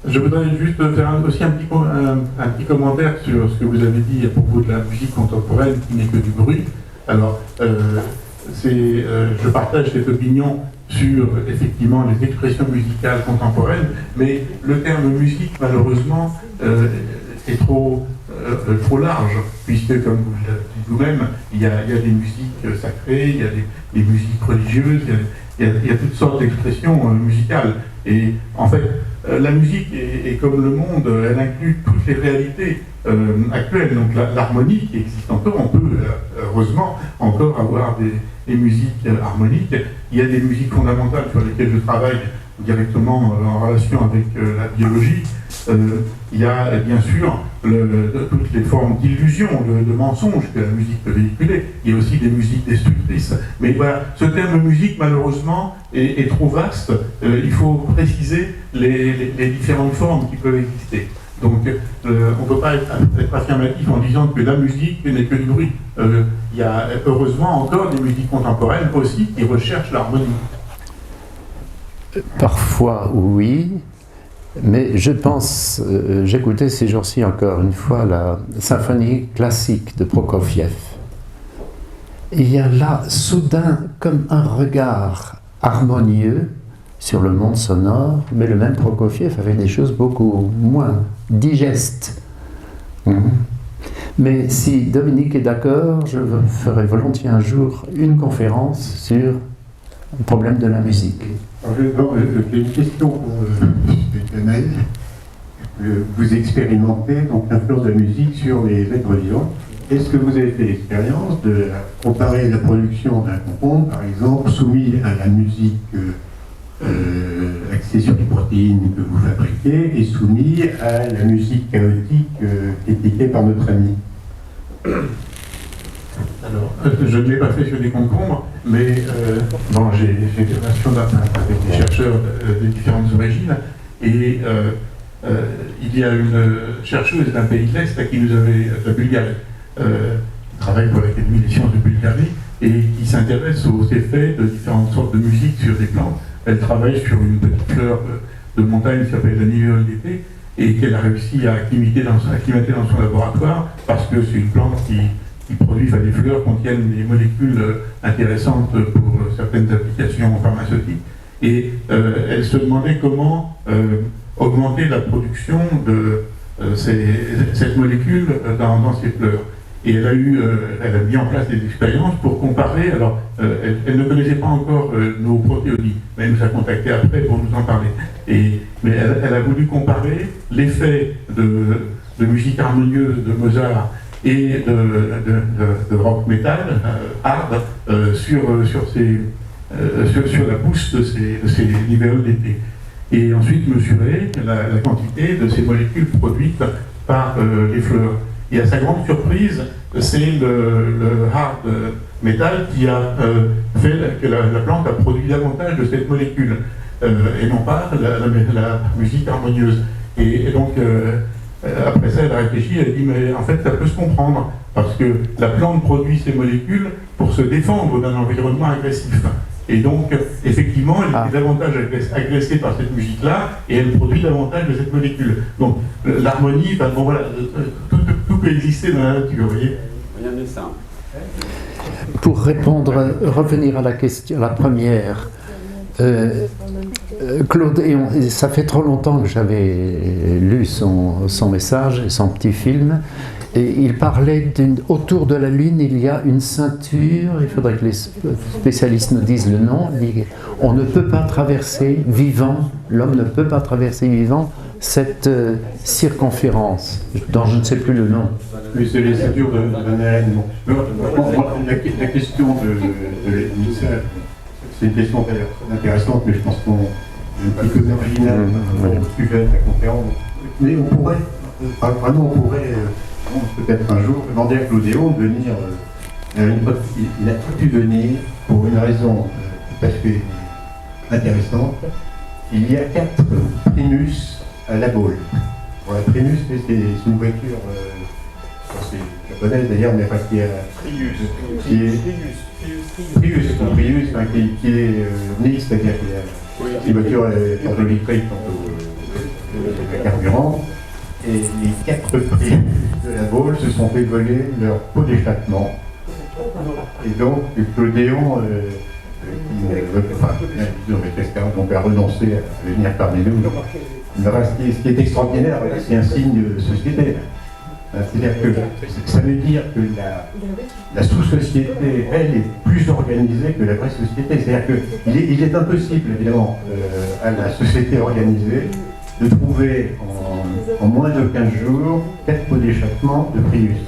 Je voudrais juste faire aussi un petit commentaire sur ce que vous avez dit à propos de la musique contemporaine qui n'est que du bruit. Alors, je partage cette opinion sur effectivement les expressions musicales contemporaines, mais le terme musique, malheureusement, est trop large, puisque, comme vous l'avez dit vous-même, il y a des musiques sacrées, il y a des musiques religieuses, il y a toutes sortes d'expressions musicales. Et en fait, la musique est comme le monde, elle inclut toutes les réalités actuelles. Donc l'harmonie qui existe encore, on peut heureusement encore avoir des musiques harmoniques. Il y a des musiques fondamentales sur lesquelles je travaille directement en relation avec la biologie. Il y a bien sûr toutes les formes d'illusion, de mensonges que la musique peut véhiculer. Il y a aussi des musiques destructrices. Mais voilà, ce terme musique, malheureusement, est trop vaste. Il faut préciser les différentes formes qui peuvent exister. Donc, on ne peut pas être affirmatif en disant que la musique n'est que du bruit. Il y a heureusement encore des musiques contemporaines aussi qui recherchent l'harmonie. Parfois, oui. Mais je pense, j'écoutais ces jours-ci encore une fois la symphonie classique de Prokofiev. Il y a là, soudain, comme un regard harmonieux sur le monde sonore, mais le même Prokofiev avait des choses beaucoup moins digestes. Mais si Dominique est d'accord, je ferai volontiers un jour une conférence sur le problème de la musique. J'ai une question pour Naïf. Vous expérimentez donc l'influence de la musique sur les êtres vivants. Est-ce que vous avez fait l'expérience de comparer la production d'un concombre, par exemple, soumis à la musique axée sur les protéines que vous fabriquez et soumis à la musique chaotique critiquée par notre ami? Alors, je ne l'ai pas fait sur des concombres, mais j'ai des relations avec des chercheurs de différentes origines, et il y a une chercheuse d'un pays de l'Est qui nous avait, de Bulgarie, qui travaille pour l'Académie des sciences de Bulgarie, et qui s'intéresse aux effets de différentes sortes de musique sur des plantes. Elle travaille sur une petite fleur de montagne qui s'appelle la nivelle d'été, et qu'elle a réussi à acclimater dans son laboratoire, parce que c'est une plante qui produit, des fleurs contiennent des molécules intéressantes pour certaines applications pharmaceutiques. Et elle se demandait comment augmenter la production de cette molécule dans ces fleurs. Et elle a mis en place des expériences pour comparer. Alors, elle ne connaissait pas encore nos protéolies, mais elle nous a contactés après pour nous en parler. Mais elle a voulu comparer l'effet de musique harmonieuse de Mozart et de rock metal hard sur la pousse de ces nivelles d'été. et ensuite mesurer la quantité de ces molécules produites par les fleurs. Et à sa grande surprise, c'est le hard metal qui a fait que la plante a produit davantage de cette molécule, et non pas la musique harmonieuse. Et donc, après ça, elle a réfléchi, elle a dit, mais en fait, ça peut se comprendre, parce que la plante produit ces molécules pour se défendre d'un environnement agressif. Et donc, effectivement, elle est davantage agressée par cette musique-là, et elle produit davantage de cette molécule. Donc, l'harmonie, enfin, bon, voilà, tout peut exister dans la nature, vous voyez. Rien n'est simple. Pour revenir à la question, la première, Claude, ça fait trop longtemps que j'avais lu son message et son petit film, et il parlait autour de la Lune, il y a une ceinture, il faudrait que les spécialistes nous disent le nom, on ne peut pas traverser vivant, l'homme ne peut pas traverser vivant cette circonférence, dont je ne sais plus le nom. Oui, c'est les ceintures de Van Allen. La question de l'émissaire, c'est une question très intéressante, mais je pense qu'on est un petit peu marginal au sujet de la conférence. Mais on pourrait, peut-être un jour, demander à Claudéon de venir. Il a pu venir pour une raison tout à fait intéressante. Il y a 4 Primus à La Baule. Bon, la Primus, c'est une voiture, c'est japonaise d'ailleurs, mais enfin qui est mixte, c'est-à-dire qu'il y a une voiture tantôt électrique, tantôt carburant. Et les 4 Primus de La Baule se sont fait voler leur pot d'échappement. Et donc, Claudéon, on peut renoncer à venir parmi nous. Ce qui est extraordinaire, c'est un signe sociétaire. C'est-à-dire que ça veut dire que la sous-société, elle, est plus organisée que la vraie société. C'est-à-dire qu'il est impossible, évidemment, à la société organisée de trouver en moins de 15 jours 4 pots d'échappement de Prius.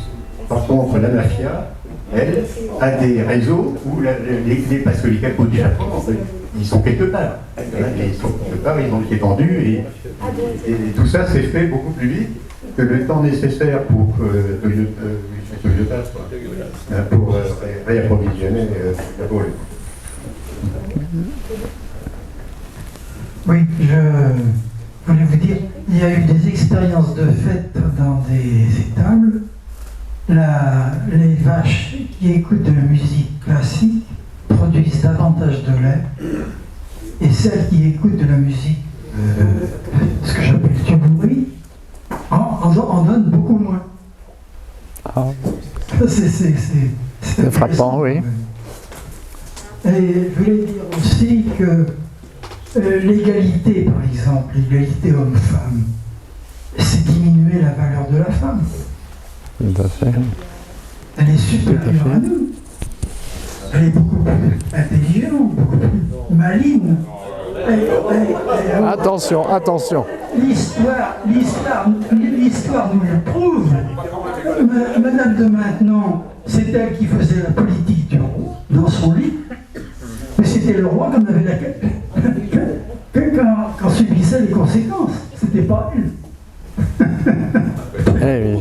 Par contre, la mafia, elle, a des réseaux où parce que les 4 pots d'échappement, ils sont quelque part. Ils sont quelque part, ils ont été vendus, et tout ça s'est fait beaucoup plus vite que le temps nécessaire pour réapprovisionner la Baule. Oui, je voulais vous dire, il y a eu des expériences de fête dans des étables. Les vaches qui écoutent de la musique classique produisent davantage de lait, et celles qui écoutent de la musique, ce que j'appelle tubourie, en donnent beaucoup moins. Ah. C'est frappant, oui. Et je voulais dire aussi que l'égalité, par exemple, l'égalité homme-femme, c'est diminuer la valeur de la femme. Tout à fait. Elle est supérieure à nous. Elle est beaucoup plus intelligente, beaucoup plus maligne. Attention. L'histoire nous le prouve. Madame de Maintenon, c'est elle qui faisait la politique du roi dans son lit. Mais c'était le roi qu'on avait quand subissait les conséquences. C'était pas elle.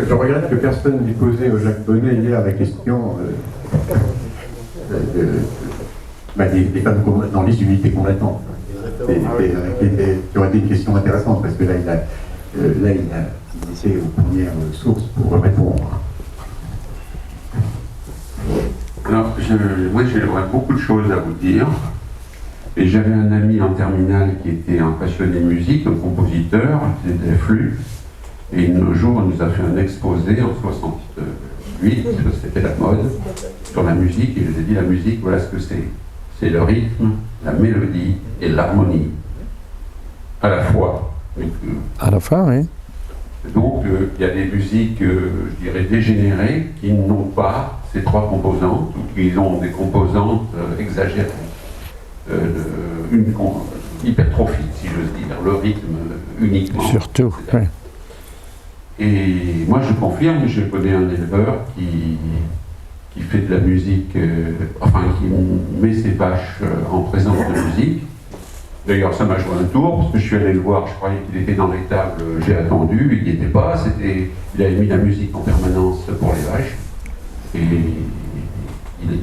Je regrette que personne n'ait posé au Jacques Bonnet hier la question des femmes dans les unités combattantes. Qui aurait été une question intéressante, parce que là, il a été aux premières sources pour répondre. Alors, moi j'aurais beaucoup de choses à vous dire. Et j'avais un ami en terminale qui était un passionné de musique, un compositeur, il faisait des flûtes. Et un jour, il nous a fait un exposé en 68, c'était la mode, sur la musique. Et je lui ai dit, la musique, voilà ce que c'est. C'est le rythme, la mélodie et l'harmonie. À la fois. À la fois, oui. Donc, il y a des musiques, je dirais, dégénérées, qui n'ont pas ces 3 composantes, ou qui ont des composantes exagérées. Une hypertrophie, si j'ose dire, le rythme uniquement. Surtout, oui. Et moi, je confirme, je connais un éleveur qui fait de la musique, qui met ses vaches en présence de musique, D'ailleurs, ça m'a joué un tour, parce que je suis allé le voir, je croyais qu'il était dans l'étable, j'ai attendu, il n'y était pas, il avait mis la musique en permanence pour les vaches, et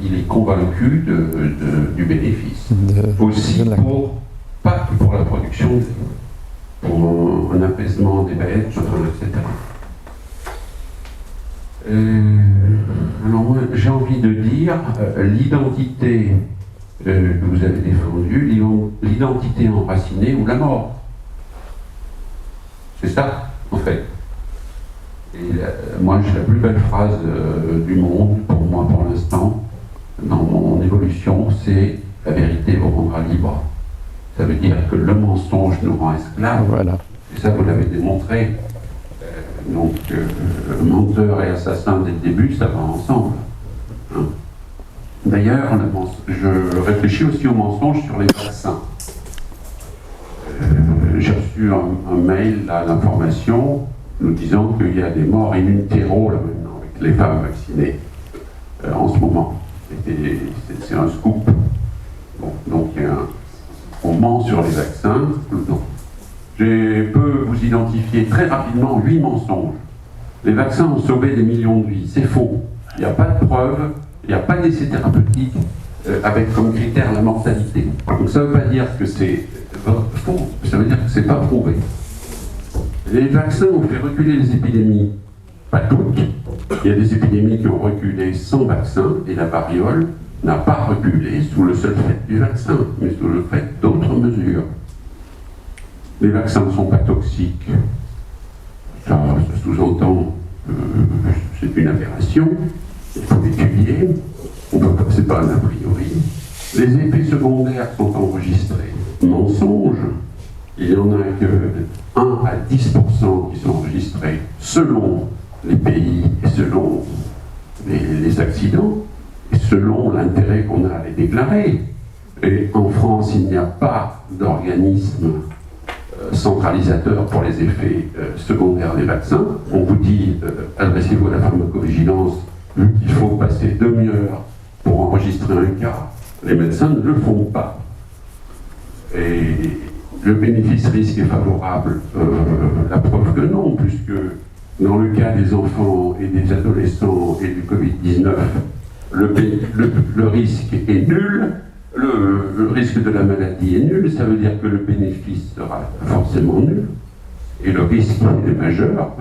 il est convaincu du bénéfice. Aussi pas que pour la production, pour un apaisement des bêtes, etc. Alors moi, j'ai envie de dire, l'identité que vous avez défendue, l'identité enracinée ou la mort. C'est ça, en fait. Et moi, j'ai la plus belle phrase du monde, pour moi, pour l'instant, dans mon évolution, c'est « la vérité vous rendra libre ». Ça veut dire que le mensonge nous rend esclaves. Voilà. Et ça, vous l'avez démontré. Donc, menteur et assassin dès le début, ça va ensemble. Hein. D'ailleurs, je réfléchis aussi au mensonge sur les vaccins. J'ai reçu un mail à l'information nous disant qu'il y a des morts in utero là maintenant avec les femmes vaccinées en ce moment. C'est un scoop. Bon, donc on ment sur les vaccins tout le temps. Je peux vous identifier très rapidement 8 mensonges. Les vaccins ont sauvé des millions de vies. C'est faux. Il n'y a pas de preuve, il n'y a pas d'essai thérapeutique avec comme critère la mortalité. Donc ça ne veut pas dire que c'est faux, ça veut dire que ce n'est pas prouvé. Les vaccins ont fait reculer les épidémies. Pas toutes. Il y a des épidémies qui ont reculé sans vaccin, et la variole n'a pas reculé sous le seul fait du vaccin, mais sous le fait d'autres mesures. Les vaccins ne sont pas toxiques. Ça sous-entend c'est une aberration. Il faut l'étudier. C'est pas un a priori. Les effets secondaires sont enregistrés. Mensonge. Il y en a que 1 à 10% qui sont enregistrés selon les pays et selon les accidents et selon l'intérêt qu'on a à les déclarer. Et en France, il n'y a pas d'organisme centralisateur pour les effets secondaires des vaccins. On vous dit, adressez-vous à la pharmacovigilance, vu qu'il faut passer demi-heure pour enregistrer un cas. Les médecins ne le font pas. Et le bénéfice-risque est favorable. La preuve que non, puisque dans le cas des enfants et des adolescents et du Covid-19, le risque est nul. Le risque de la maladie est nul, ça veut dire que le bénéfice sera forcément nul, et le risque est majeur,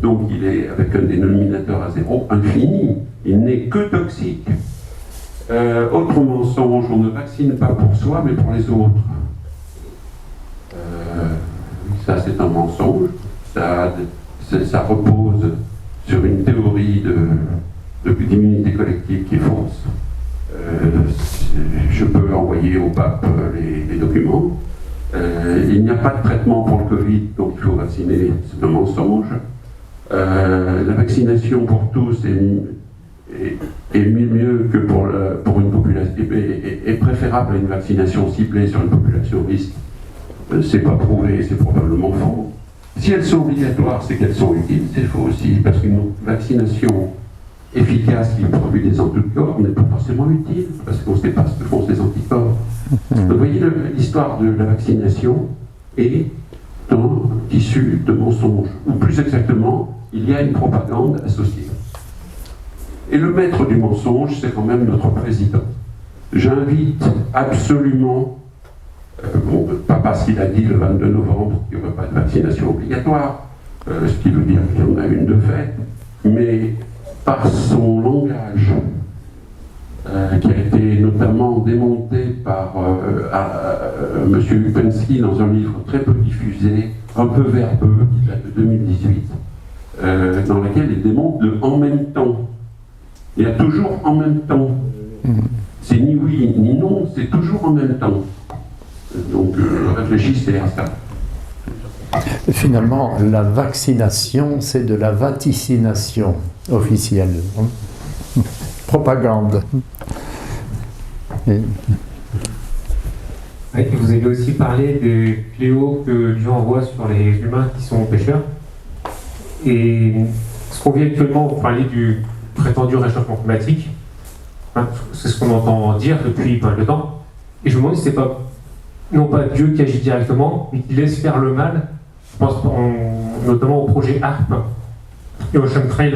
donc il est avec un dénominateur à zéro infini, il n'est que toxique. Autre mensonge, on ne vaccine pas pour soi, mais pour les autres. Ça c'est un mensonge, ça repose sur une théorie d'immunité collective qui est fausse. Je peux envoyer au pape les documents. Il n'y a pas de traitement pour le Covid, donc il faut vacciner, c'est un mensonge. La vaccination pour tous est mieux que pour une population, est préférable à une vaccination ciblée sur une population risque. C'est pas prouvé, c'est probablement faux. Si elles sont obligatoires, c'est qu'elles sont utiles, c'est faux aussi, parce qu'une vaccination efficace qui produit des anticorps n'est pas forcément utile, parce qu'on ne sait pas ce que font ces anticorps. Vous voyez, l'histoire de la vaccination est issue de mensonges, ou plus exactement, il y a une propagande associée. Et le maître du mensonge, c'est quand même notre président. J'invite absolument, pas parce qu'il a dit le 22 novembre qu'il n'y aurait pas de vaccination obligatoire, ce qui veut dire qu'il y en a une de fait, mais par son langage, qui a été notamment démonté par M. Upensky dans un livre très peu diffusé, un peu verbeux, qui date de 2018, dans lequel il démontre le « en même temps ». Il y a toujours « en même temps ». C'est ni oui ni non, c'est toujours en même temps. Donc réfléchissez à ça. Finalement, la vaccination, c'est de la vaticination officielle. Propagande. Oui, vous avez aussi parlé des fléaux que Dieu envoie sur les humains qui sont pécheurs. Et ce qu'on vit actuellement, vous parlez du prétendu réchauffement climatique. C'est ce qu'on entend dire depuis le temps. Et je me demande si c'est pas non pas Dieu qui agit directement, mais qui laisse faire le mal. Je pense notamment au projet ARP et au chemtrail,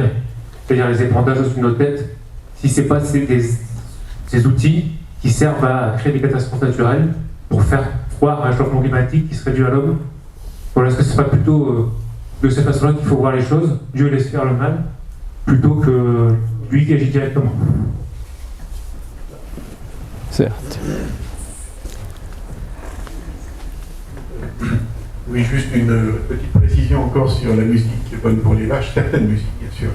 c'est-à-dire les épandage au-dessus de nos têtes. Si ce n'est pas ces outils qui servent à créer des catastrophes naturelles pour faire croire à un changement climatique qui serait dû à l'homme, voilà, est-ce que c'est pas plutôt de cette façon-là qu'il faut voir les choses, Dieu laisse faire le mal, plutôt que lui qui agit directement? Certes. Oui, juste une petite précision encore sur la musique qui est bonne pour les vaches, certaines musiques bien sûr.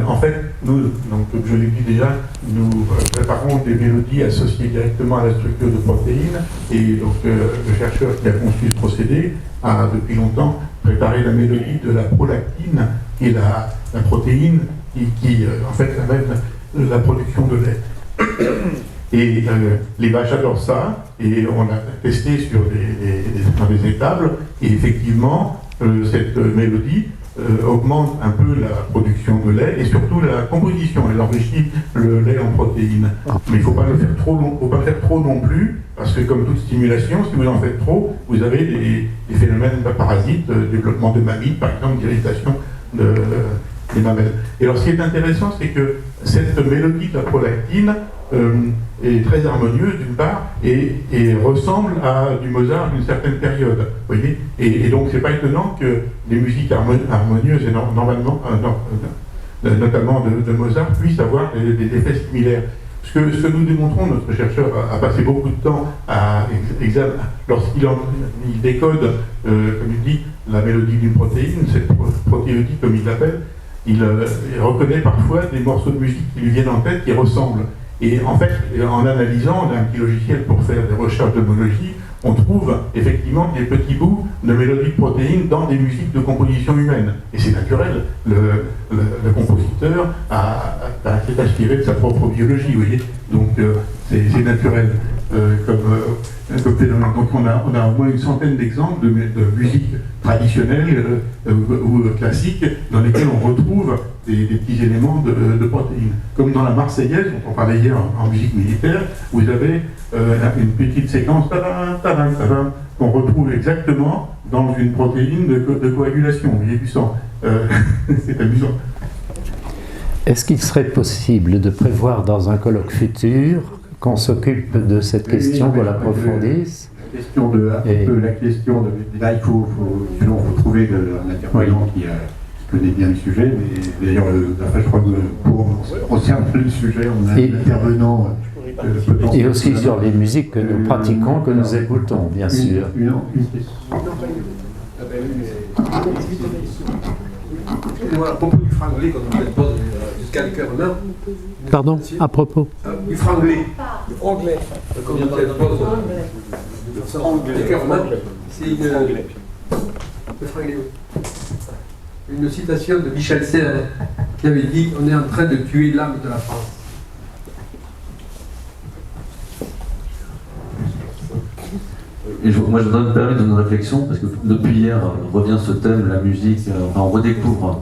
En fait, nous, donc, comme je l'ai dit déjà, nous préparons des mélodies associées directement à la structure de protéines, et donc le chercheur qui a conçu ce procédé a depuis longtemps préparé la mélodie de la prolactine, qui est la protéine qui en fait amène la production de lait. Et les vaches adorent ça, et on a testé dans des étables, et effectivement, cette mélodie augmente un peu la production de lait, et surtout la composition, elle enrichit le lait en protéines. Mais il ne faut pas le faire trop non plus, parce que comme toute stimulation, si vous en faites trop, vous avez des phénomènes parasites, développement de mammites, par exemple, d'irritation des mamelles. Et alors ce qui est intéressant, c'est que cette mélodie de la prolactine est très harmonieuse d'une part et ressemble à du Mozart d'une certaine période, vous voyez, et donc c'est pas étonnant que les musiques harmonieuses et notamment de Mozart puissent avoir des effets similaires. Ce que nous démontrons, notre chercheur a passé beaucoup de temps à examiner, lorsqu'il décode, comme il dit, la mélodie d'une protéine, cette protéodie comme il l'appelle, il reconnaît parfois des morceaux de musique qui lui viennent en tête qui ressemblent. Et en fait, en analysant, on a un petit logiciel pour faire des recherches d'homologie, on trouve effectivement des petits bouts de mélodies de protéines dans des musiques de composition humaine. Et c'est naturel, le compositeur s'est inspiré de sa propre biologie, vous voyez. Donc c'est naturel comme phénomène. Donc on a au moins une centaine d'exemples de musique traditionnelle ou classique dans lesquelles on retrouve des petits éléments de protéines. Comme dans la Marseillaise, dont on parlait hier en musique militaire, vous avez une petite séquence qu'on retrouve exactement dans une protéine de coagulation, vous voyez, du sang. C'est amusant. Est-ce qu'il serait possible de prévoir dans un colloque futur qu'on s'occupe de cette question, qu'on l'approfondisse? Là, il faut trouver un intervenant qui connaît bien le sujet, mais d'ailleurs, je crois que pour concerne le sujet, on a un intervenant. Et aussi sur les musiques que nous pratiquons, que nous écoutons, bien sûr. Une question. À propos du franglais, quand on fait une pause jusqu'à le cœur meurt. Pardon, à propos Du franglais. Du franglais. Quand on fait une pause le cœur meurt, c'est une citation de Michel Serres qui avait dit « On est en train de tuer l'âme de la France ». Et moi, je voudrais me permettre une réflexion, parce que depuis hier revient ce thème, la musique, enfin, on redécouvre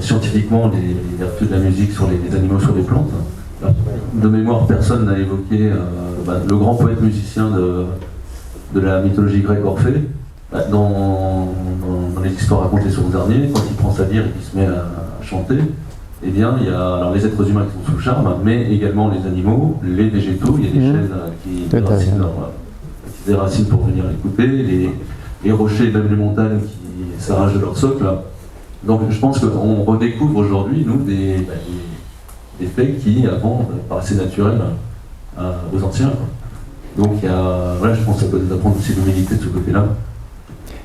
scientifiquement les vertus de la musique sur les animaux, sur les plantes. De mémoire, personne n'a évoqué le grand poète musicien de la mythologie grecque, Orphée. Dans les histoires racontées sur le dernier, quand il prend sa lyre et qu'il se met à chanter, eh bien, il y a alors les êtres humains qui sont sous le charme, mais également les animaux, les végétaux, il y a des chênes qui des racines pour venir écouter, les rochers, même les montagnes qui s'arrachent de leur socle. Donc je pense qu'on redécouvre aujourd'hui, nous, des faits qui, avant, paraissaient naturels aux anciens. Donc il y a, je pense que ça peut nous apprendre aussi l'humilité de ce côté-là.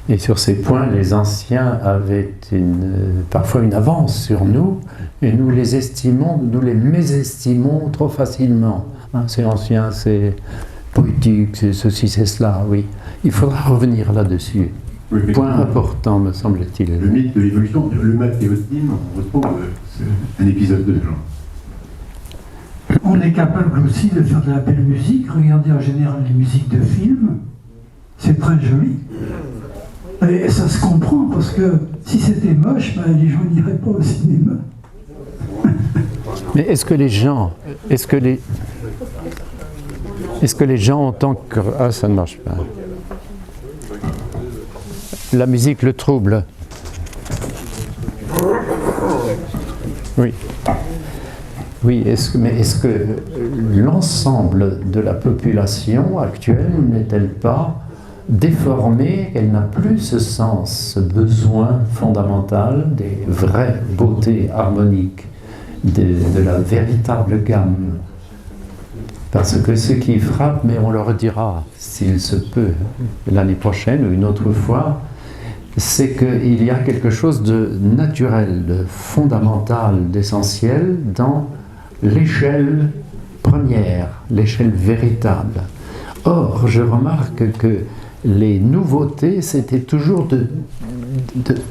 Et sur ces points, les anciens avaient parfois une avance sur nous, et nous les mésestimons trop facilement. C'est ancien, c'est poétique, c'est ceci, c'est cela, oui. Il faudra revenir là-dessus. Oui, point important, me semble-t-il. Le mythe de l'évolution, le mathéotime, on retrouve un épisode de ce genre. On est capable aussi de faire de la belle musique. Regardez en général les musiques de films, c'est très joli. Et ça se comprend parce que si c'était moche, les gens n'iraient pas au cinéma. Mais est-ce que les gens en tant que... Ah, ça ne marche pas. la musique le trouble. Oui. Oui, mais est-ce que l'ensemble de la population actuelle n'est-elle pas déformée, qu'elle n'a plus ce sens, ce besoin fondamental des vraies beautés harmoniques, de la véritable gamme? Parce que ce qui frappe, mais on le redira s'il se peut l'année prochaine ou une autre fois, c'est qu'il y a quelque chose de naturel, de fondamental, d'essentiel dans l'échelle première, l'échelle véritable. Or, je remarque que les nouveautés, c'était toujours de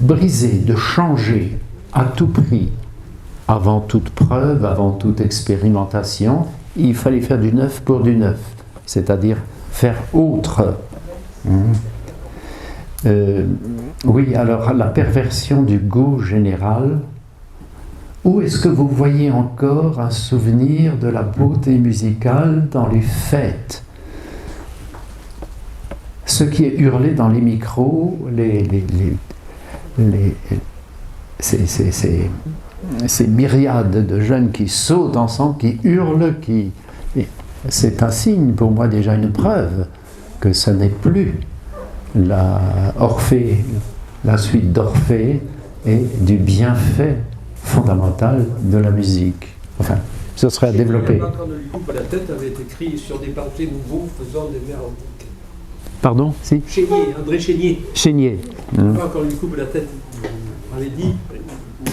briser, de changer à tout prix. Avant toute preuve, avant toute expérimentation, il fallait faire du neuf pour du neuf, c'est-à-dire faire autre. Oui, alors la perversion du goût général. Où est-ce que vous voyez encore un souvenir de la beauté musicale dans les fêtes? Ce qui est hurlé dans les micros, ces myriades de jeunes qui sautent ensemble, qui hurlent, c'est un signe pour moi, déjà une preuve que ce n'est plus Orphée, la suite d'Orphée et du bienfait fondamental de la musique. Enfin, ce serait à développer. Quand on lui coupe la tête avait écrit sur des papiers nouveaux faisant des vers antiques. Pardon, si? Chénier, André Chénier. Chénier. Quand on lui coupe la tête, on avait dit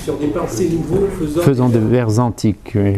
sur des papiers nouveaux faisant des vers antiques. Oui.